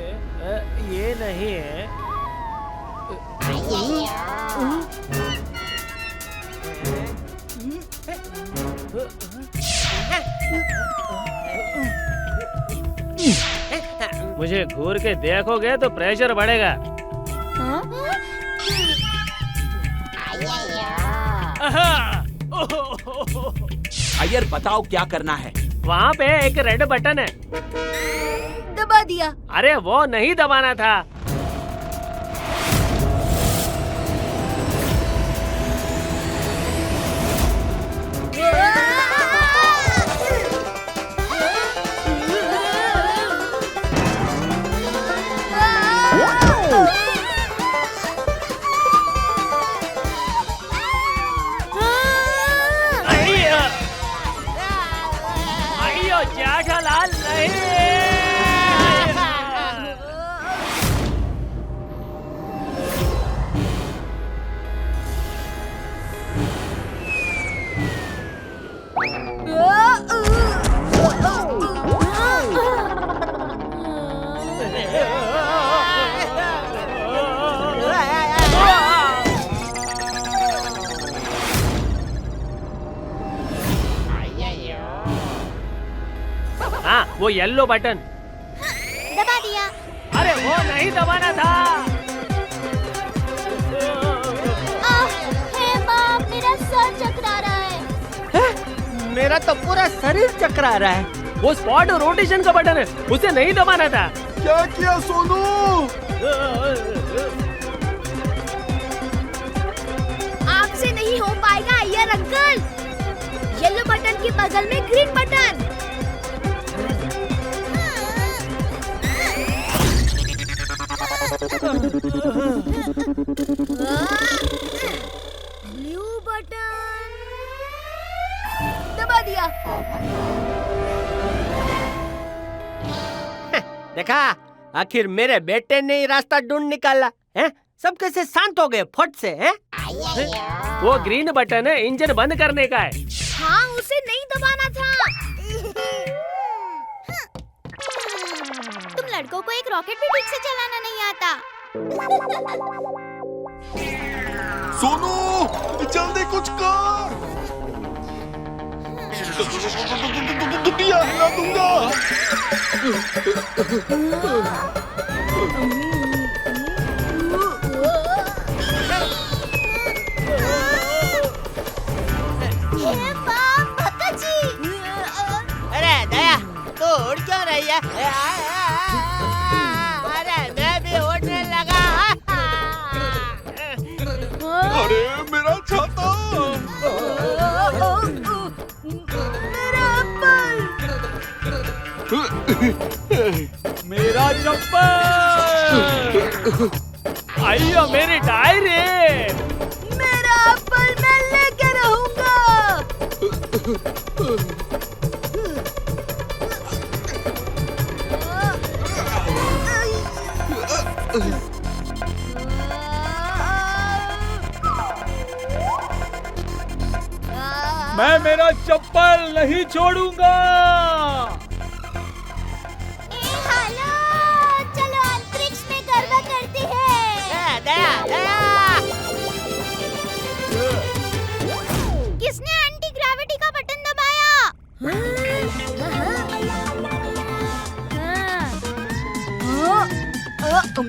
ये नहीं है। मुझे घूर के देखोगे तो प्रेशर बढ़ेगा। अय्यर बताओ क्या करना है? वहाँ पे एक रेड बटन है। दबा दिया। अरे वो नहीं दबाना था। अयो जेठालाल नहीं। हाँ, वो येलो बटन दबा दिया। अरे वो नहीं दबाना था। हे बाप, मेरा सर चकरा रहा है। मेरा तो पूरा शरीर चकरा रहा है। वो स्पॉट रोटेशन का बटन है, उसे नहीं दबाना था। क्या किया सोनू? आपसे नहीं हो पाएगा अय्यर अंकल। येलो बटन के बगल में ग्रीन बटन। ब्लू बटन दबा दिया। देखा, आखिर मेरे बेटे ने ही रास्ता ढूंढ निकाला है। सब कैसे शांत हो गए फट से हैं? वो ग्रीन बटन है, इंजन बंद करने का है। हाँ, उसे नहीं दबाना था। तुम लड़कों को एक रॉकेट भी ठीक से चलाना नहीं आता। सोनू जल्दी कुछ कर। दुनिया हिला दूंगा। हे बाप, भक्काजी। अरे दया, तू उड़ क्यों रही है? अरे मैं भी उड़ने लगा। अरे मेरा छाता। मेरा चप्पल। अयो मेरी डायरी। मेरा एप्पल मैं लेके रहूंगा। मैं मेरा चप्पल नहीं छोड़ूंगा। हेलो, चलो अंतरिक्ष में गरबा करते हैं। दया, दया। किसने एंटी ग्रेविटी का बटन दबाया? किसी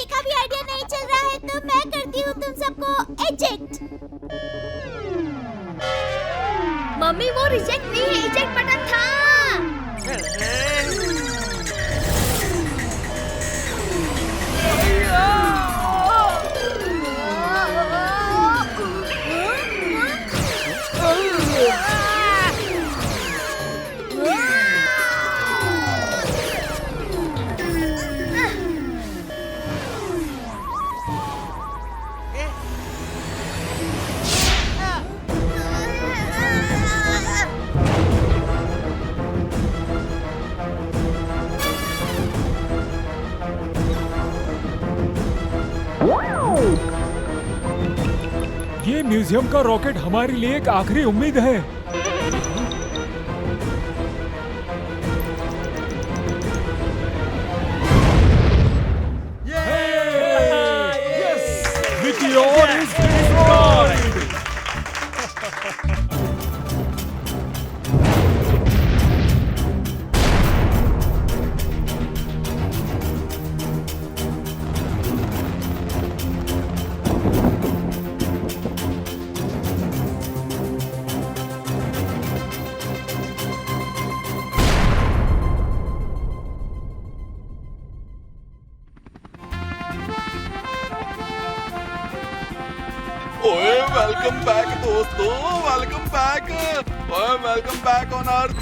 का भी आइडिया नहीं चल रहा है तो मैं करती हूँ तुम सबको एजेक्ट। मम्मी वो रिजेक्ट नहीं है, इजेक्ट बटन था। ये म्यूजियम का रॉकेट हमारे लिए एक आखिरी उम्मीद है। Meteor is destroyed. ओए वेलकम बैक दोस्तों, वेलकम बैक। ओए वेलकम बैक ऑन अर्थ।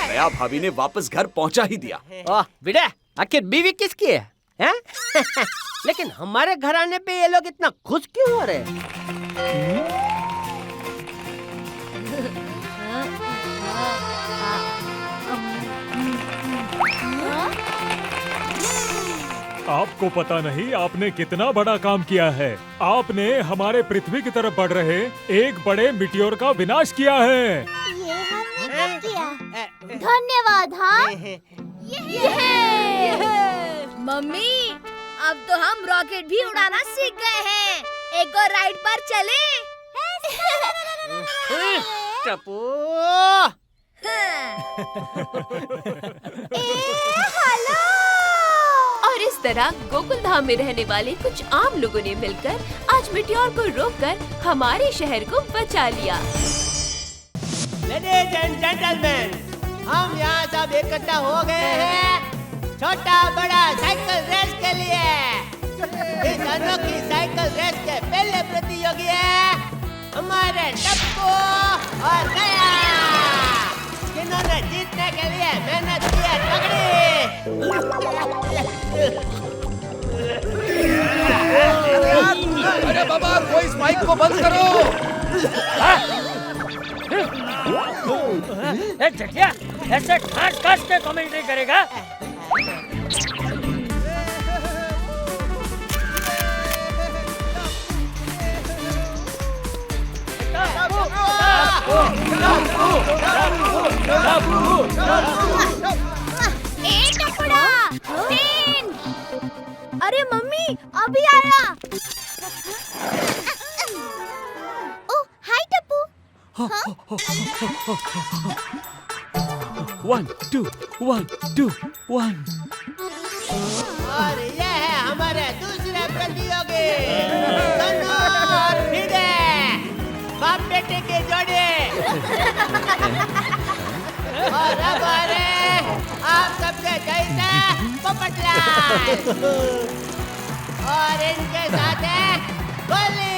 दया भाभी ने वापस घर पहुंचा ही दिया। ओह विडे, आखिर बीवी किसकी है, हैं? लेकिन हमारे घर आने पे ये लोग इतना खुश क्यों हो रहे? आपको पता नहीं आपने कितना बड़ा काम किया है। आपने हमारे पृथ्वी की तरफ बढ़ रहे एक बड़े मिटियोर का विनाश किया है। ये हमने कब किया? धन्यवाद। हाँ मम्मी अब तो हम रॉकेट भी उड़ाना सीख गए हैं। एक और राइड पर चले? टप्पू, हेलो। और इस तरह गोकुल धाम में रहने वाले कुछ आम लोगों ने मिलकर आज मिटियोर को रोककर हमारे शहर को बचा लिया। लेडीज एंड जेंटलमैन, हम यहाँ सब इकट्ठा हो गए हैं छोटा बड़ा साइकिल रेस के लिए। इस अनोखी साइकिल रेस के पहले प्रतियोगी है हमारे टप्पू और गया, जिन्होंने जीतने के लिए मेहनत की है तगड़ी। अरे बाबा, कोई इस माइक को बंद करो। जटिया ऐसे खास खास के कमेंट्री करेगा? अरे मम्मी अभी आया। ओह हाय टप्पू। 1 2 1 2 1। और ये है हमारे दूसरे प्रतियोगी तनु और भिदे, बाप बेटे के जोड़े। और अब आ रहे आप सबसे चाहिए पोपटलाल और इनके साथ है गोली।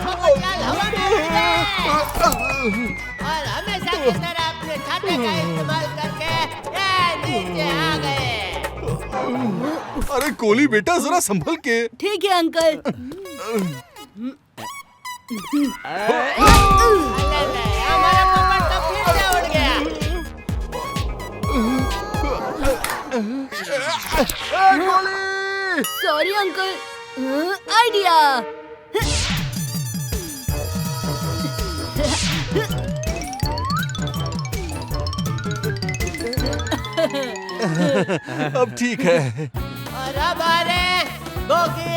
पोपटलाल हवा में उड़ गए और हमेशा की तरह अपने छाते का इस्तेमाल करके ये नीचे आ गए। अरे कोली बेटा जरा संभल के। ठीक है अंकल। हमारा पोपट तो फिर से उड़ गया। Sorry uncle. आइडिया। अब ठीक है। और अब आ रहे गोगी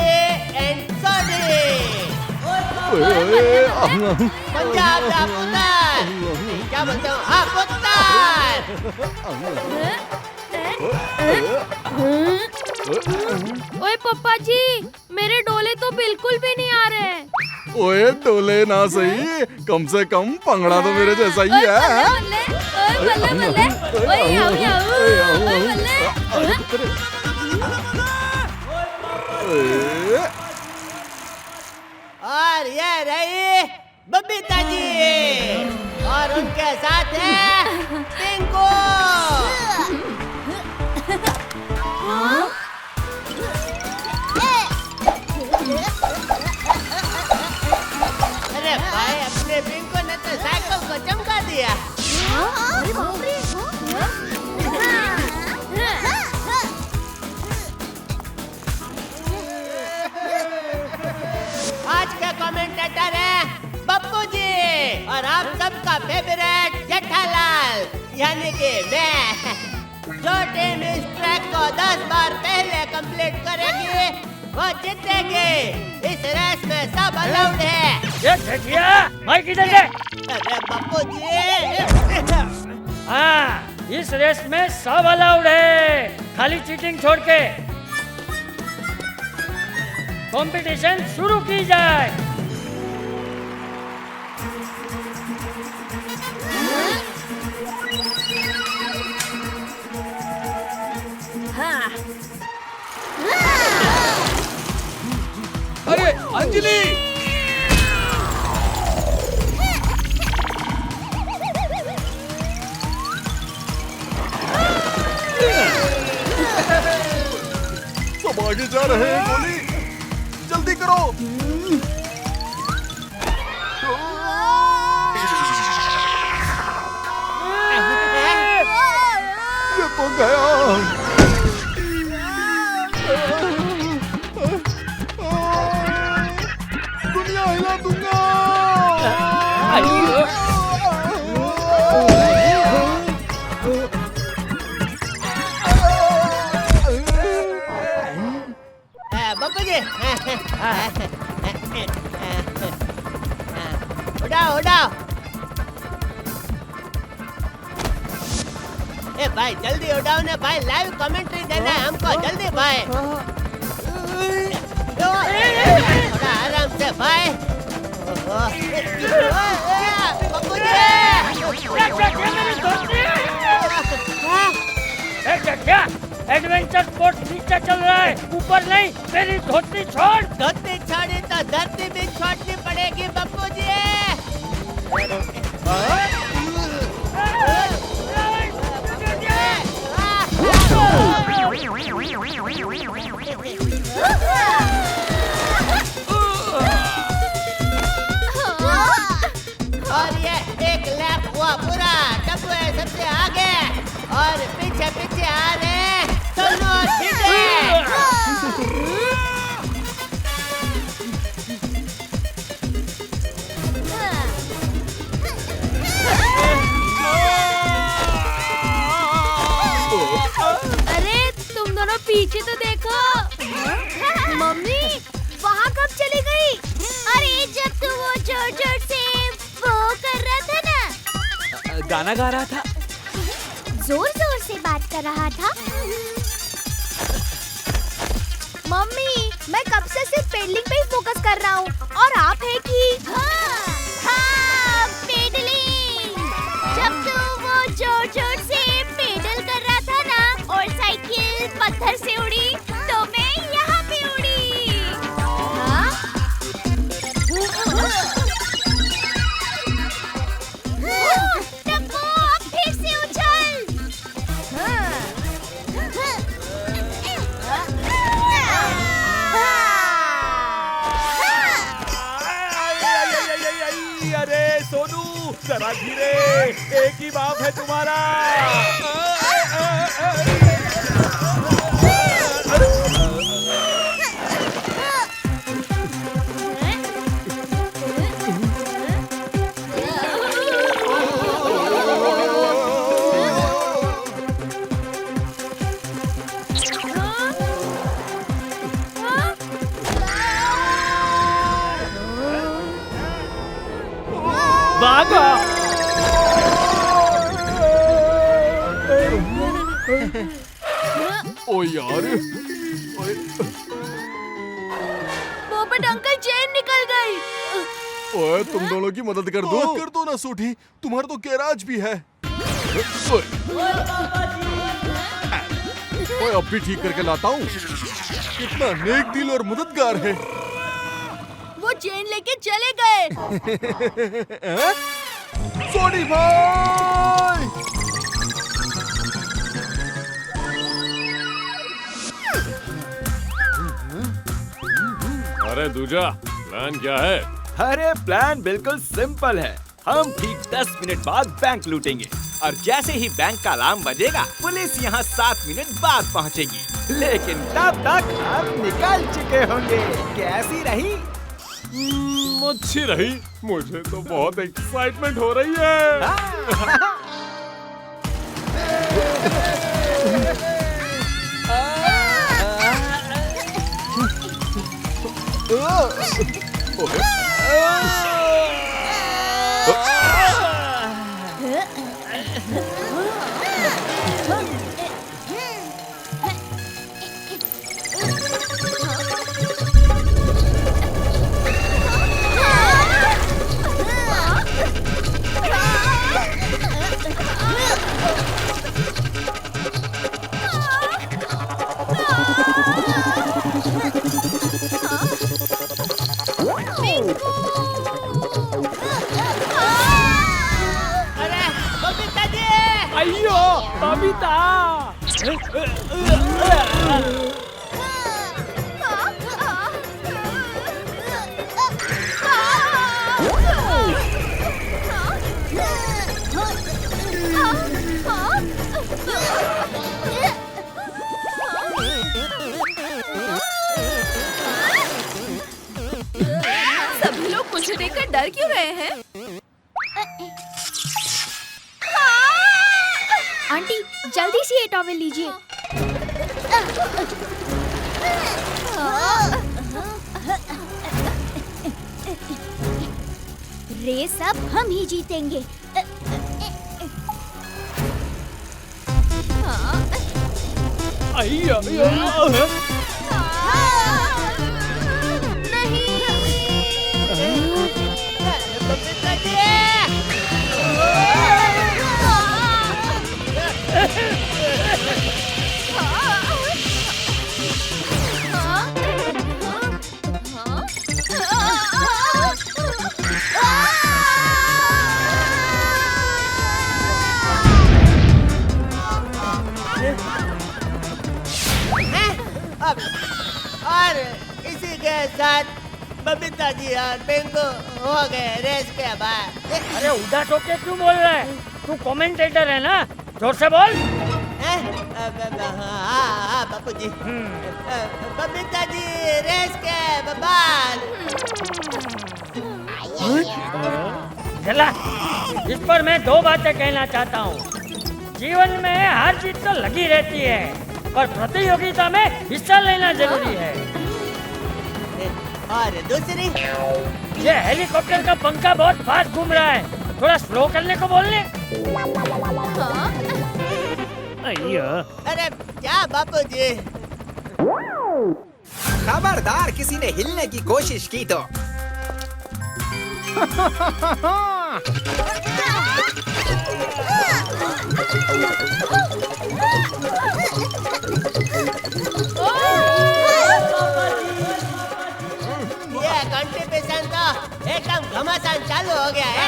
एंड सोडी। पंजाब का पुत्र, क्या बोलते हो? हाँ पुत्र। ओए पप्पा जी, मेरे डोले तो बिल्कुल भी नहीं आ रहे। ओए डोले ना सही, कम से कम पंगड़ा तो मेरे जैसा ही है। और ये रही बबीता जी और उनके साथ है टिंकू। अरे भाई, अपने टिंकू ने तो साइकिल को चमका दिया। आज का कमेंटेटर है पप्पू जी और आप सबका फेवरेट जेठालाल यानी कि मैं। जो टीम इस ट्रैक को 10 बार पहले कंप्लीट करेगी वो जीतेगी। इस रेस में सब अलाउड है। ये ठेठिया, माइक इधर दे। अरे पप्पू जी। हाँ, इस रेस में सब अलाउड है, खाली चीटिंग छोड़ के। कंपटीशन शुरू की जाए। अरे अंजलि, सब आगे जा रहे हैं। गोली जल्दी करो। ये तो गया। दुनिया हिला दूंगा। बप्पू जी उड़ाओ उड़ाओ। ए भाई जल्दी उड़ाओ ना भाई, लाइव कमेंट्री देना है हमको, जल्दी भाई। थोड़ा आराम से भाई। बप्पू जी एडवेंचर स्पोर्ट नीचे चल रहा है, ऊपर नहीं। मेरी धोती छोड़। धोती छोड़ी तो धरती भी छोड़नी पड़ेगी बप्पू जी। और ये एक लैप हुआ पूरा। टप्पू है सबसे आगे और पीछे पीछे आ रहे दोनों सीधे। अरे तुम दोनों पीछे तो देखो। मम्मी वहाँ कब चली गई? अरे जब तू वो जोर जोर से वो कर रहा था ना, गाना गा रहा था। जोर जोर से बात कर रहा था। मम्मी, मैं कब से सिर्फ पेडलिंग पे ही फोकस कर रहा हूँ और आप है कि हाँ, पेडलिंग। जब तू वो जोर-जोर से पेडल कर रहा था ना और साइकिल पत्थर से उड़ी, तो मैं यहाँ पे उड़ी। हाँ? टप्पू, अब फिर से उछल। अरे सोनू, जरा धीरे, एक ही बाप है तुम्हारा। भागो। ओ यार, पोपट अंकल, चेन निकल गई। ओए तुम दोनों की मदद कर दो ना सूठी, तुम्हारा तो गैराज भी है। ओए अब भी ठीक करके लाता हूँ। कितना नेक दिल और मददगार है। वो चेन लेके चले गए। सोनी भाई, अरे दूजा, प्लान क्या है? अरे प्लान बिल्कुल सिंपल है। हम ठीक 10 मिनट बाद बैंक लूटेंगे और जैसे ही बैंक का अलार्म बजेगा, पुलिस यहाँ 7 मिनट बाद पहुँचेगी। लेकिन तब तक हम निकल चुके होंगे। कैसी रही? अच्छी रही। मुझे तो बहुत एक्साइटमेंट हो रही है। अरे बबीता जी! अयो बबीता! सभी लोग मुझे देखकर डर क्यों रहे हैं? आंटी, जल्दी से ये टॉवेल लीजिए। रेस अब हम ही जीतेंगे। अयो बबीता जी! और इसी के साथ बबीता जी और पिंकू हो गए रेस के बाद। अरे उदास होके क्यों बोल रहा है? तू कमेंटेटर है ना, जोर से बोल। हाँ बापू जी। बबीता जी रेस के बाद। चला, इस पर मैं 2 बातें कहना चाहता हूँ। जीवन में हार जीत तो लगी रहती है, पर प्रतियोगिता में हिस्सा लेना जरूरी है। और दूसरी, ये हेलीकॉप्टर का पंखा बहुत फास्ट घूम रहा है, थोड़ा स्लो करने को बोलने। अरे क्या बापू जी। खबरदार किसी ने हिलने की कोशिश की तो। ये कंट्रीब्यूशन तो एकदम घमासान चालू हो गया है।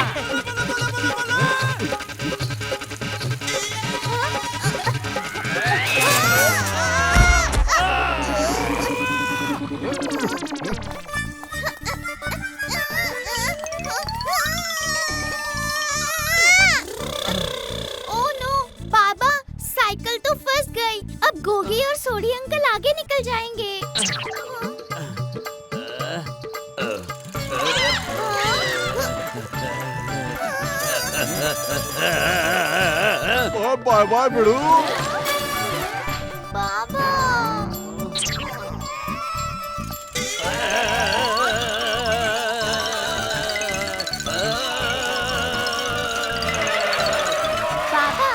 ओह नो बाबा, साइकिल तो फंस गई। अब गोगी और सोडी अंकल आगे निकल जाएंगे। Bye bye बिड़ू। बाबा बाबा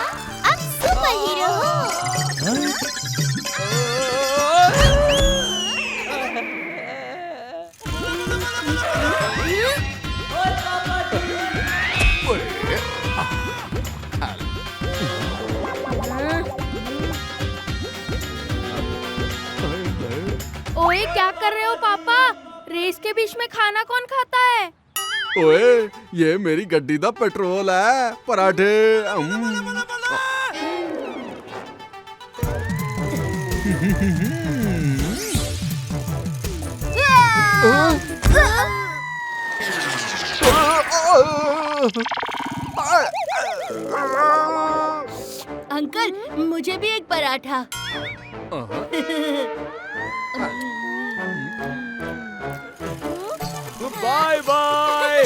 अब सुपर हीरो हो। ओए क्या कर रहे हो पापा? रेस के बीच में खाना कौन खाता है? ओए ये मेरी गड्डी दा पेट्रोल है। पराठे अंकल मुझे भी एक पराठा। Bye bye.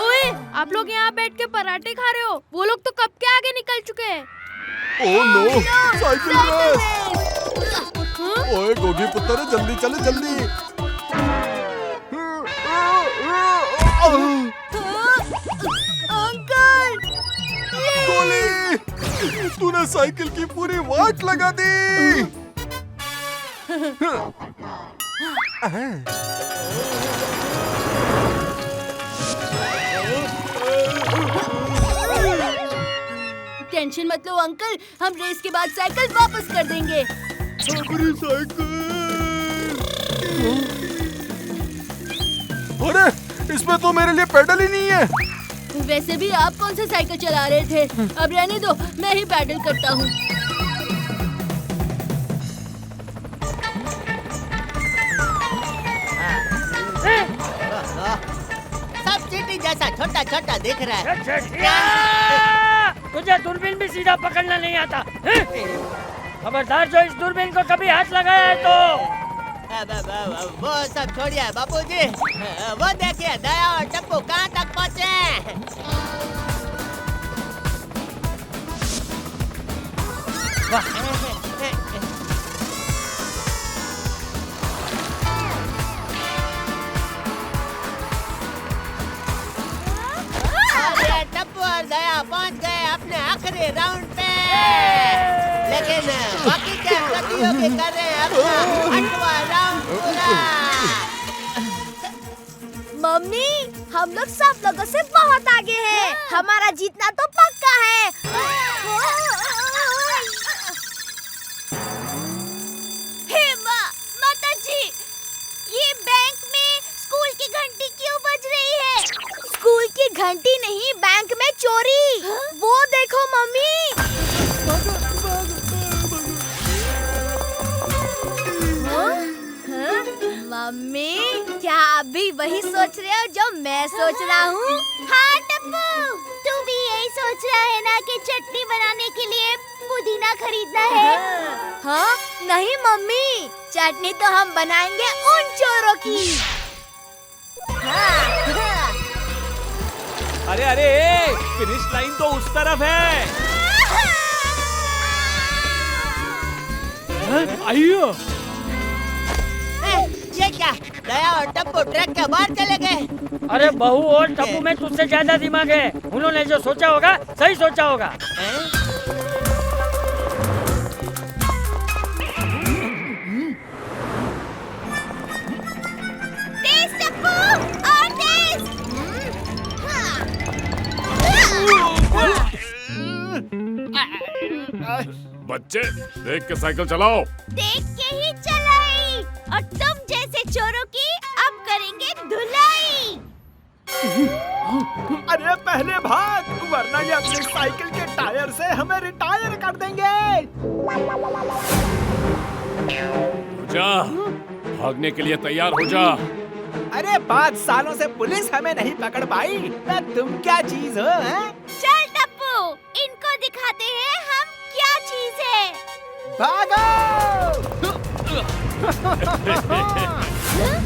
ओए आप लोग यहाँ बैठ के पराठे खा रहे हो? वो लोग तो कब के आगे निकल चुके हैं। Oh no, cycle race. ओए गोगी पुत्र जल्दी चले जल्दी। अंकल गोली, तूने साइकिल की पूरी वाट लगा दी। टेंशन मत लो अंकल, हम रेस के बाद साइकिल वापस कर देंगे। हमारी साइकिल। अरे इसमें तो मेरे लिए पेडल ही नहीं है। वैसे भी आप कौन सा साइकिल चला रहे थे? अब रहने दो, मैं ही पैडल करता हूँ। सब चींटी जैसा छोटा छोटा दिख रहा है। तुझे दूरबीन भी सीधा पकड़ना नहीं आता। खबरदार जो इस दूरबीन को कभी हाथ लगाया है तो। वो सब छोड़िए बापूजी, वो देखिए दया और टप्पू कहाँ तक पहुँचे। अरे टप्पू और दया पहुँच गए अपने आखिरी राउंड पे, लेकिन बाकी के प्रतियोगी कर रहे हैं अपना 8वां राउंड पूरा। मम्मी हम लोग सब लोगों से बहुत आगे हैं। हमारा जीतना तो पक्का है। हे माता जी, ये बैंक में स्कूल की घंटी क्यों बज रही है? स्कूल की घंटी नहीं, बैंक में चोरी। वो देखो मम्मी। मम्मी क्या आप भी वही सोच रहे हो जो मैं सोच रहा हूँ? हाँ टप्पू, तू भी यही सोच रहा है ना कि चटनी बनाने के लिए पुदीना खरीदना है? हाँ नहीं मम्मी, चटनी तो हम बनाएंगे उन चोरों की। अरे अरे, फिनिश लाइन तो उस तरफ है। आइयो। ये क्या, दया और टप्पू ट्रक के बाहर चले गए? अरे बहू और टप्पू में तुझसे ज्यादा दिमाग है। उन्होंने जो सोचा होगा सही सोचा होगा। बच्चे देख के साइकिल चलाओ। देख के ही चलाई और तुम जैसे चोरों की अब करेंगे धुलाई। अरे पहले भाग, वरना ये अपनी साइकिल के टायर से हमें रिटायर कर देंगे। जा, भागने के लिए तैयार हो जा। अरे 5 सालों से पुलिस हमें नहीं पकड़ पाई, ना तुम क्या चीज हो? हैं? चल टप्पू, इनको दिखाते हैं हम क्या चीज है। भागो!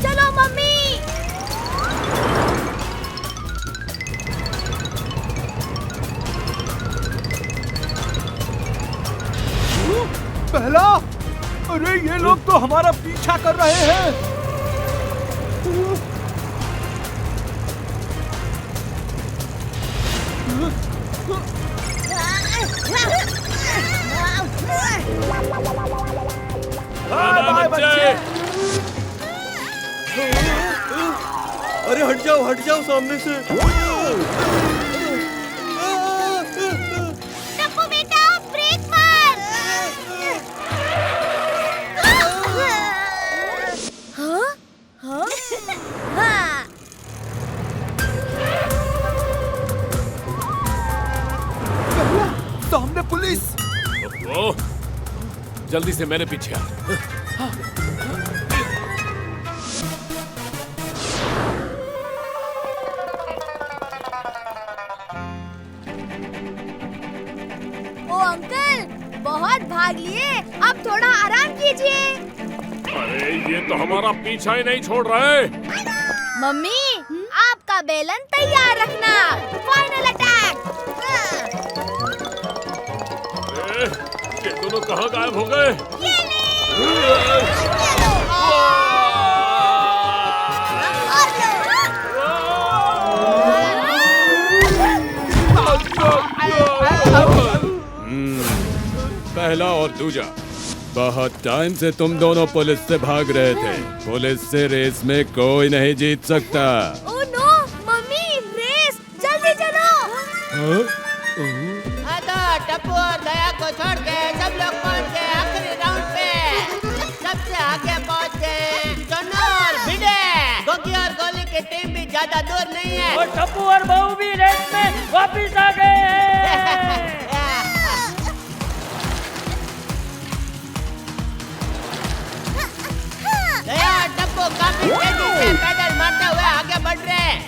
चलो मम्मी। पहला, अरे ये लोग तो हमारा पीछा कर रहे हैं। बाय बच्चे। अरे हट जाओ सामने से। टप्पू बेटा ब्रेक मार। हाँ? हाँ? हाँ। सामने पुलिस। ओ, जल्दी से मेरे पीछे आ। ओ अंकल, बहुत भाग लिए, अब थोड़ा आराम कीजिए। अरे ये तो हमारा पीछा ही नहीं छोड़ रहे। मम्मी, आपका बेलन तैयार रखना। Final attack. अरे, ये दोनों कहाँ गायब हो गए? पहला और दूजा, बहुत टाइम से तुम दोनों पुलिस से भाग रहे थे। पुलिस से रेस में कोई नहीं जीत सकता। ओह नो, मम्मी, रेस, जल्दी चलो। टप्पू और दया को छोड़ के सब लोग पहुंच गए आखिरी राउंड पे। सबसे आगे पहुंच गए चन्नू और भिड़े। गोगी और गोली की टीम भी ज्यादा दूर नहीं है। और टप्पू और बहू भी रेस में वापिस आ गए हैं। दया और टप्पू काफी तेजी से पैडल मारते हुए आगे बढ़ रहे हैं।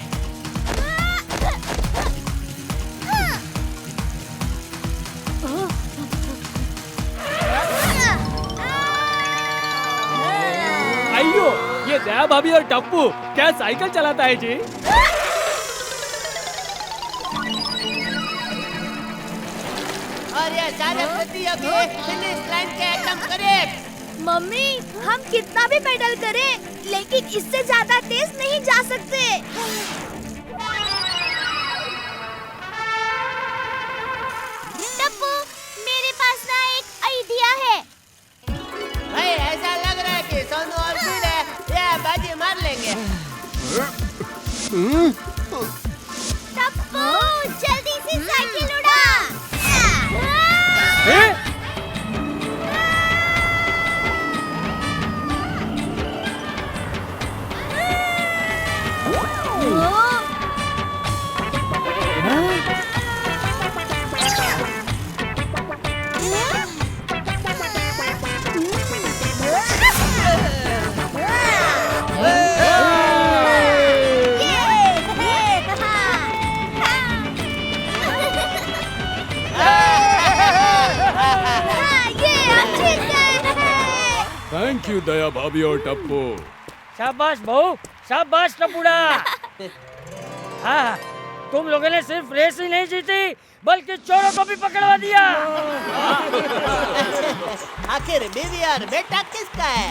अयो, ये दया भाभी और टप्पू क्या साइकिल चलाता है जी? और ये सारे प्रतियोगी फिनिश लाइन के एकदम करीब। मम्मी, हम कितना भी पेडल करें, लेकिन इससे ज्यादा तेज नहीं जा सकते। टप्पू, मेरे पास ना एक आइडिया है। भाई ऐसा लग रहा है कि सोनू और भिड़े ये बाजी मार लेंगे। टप्पू, जल्दी से साइकिल उड़ा। थैंक यू दया भाभी और टप्पू। शाबाश बहू, शाबाश टप्पूड़ा। हाँ, तुम लोगों ने सिर्फ रेस ही नहीं जीती, बल्कि चोरों को भी पकड़वा दिया। आखिर बीवी और बेटा किसका है?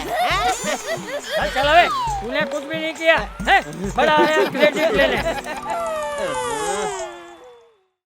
चल बे, तूने कुछ भी नहीं किया है? बड़ा आया क्रेडिट लेने।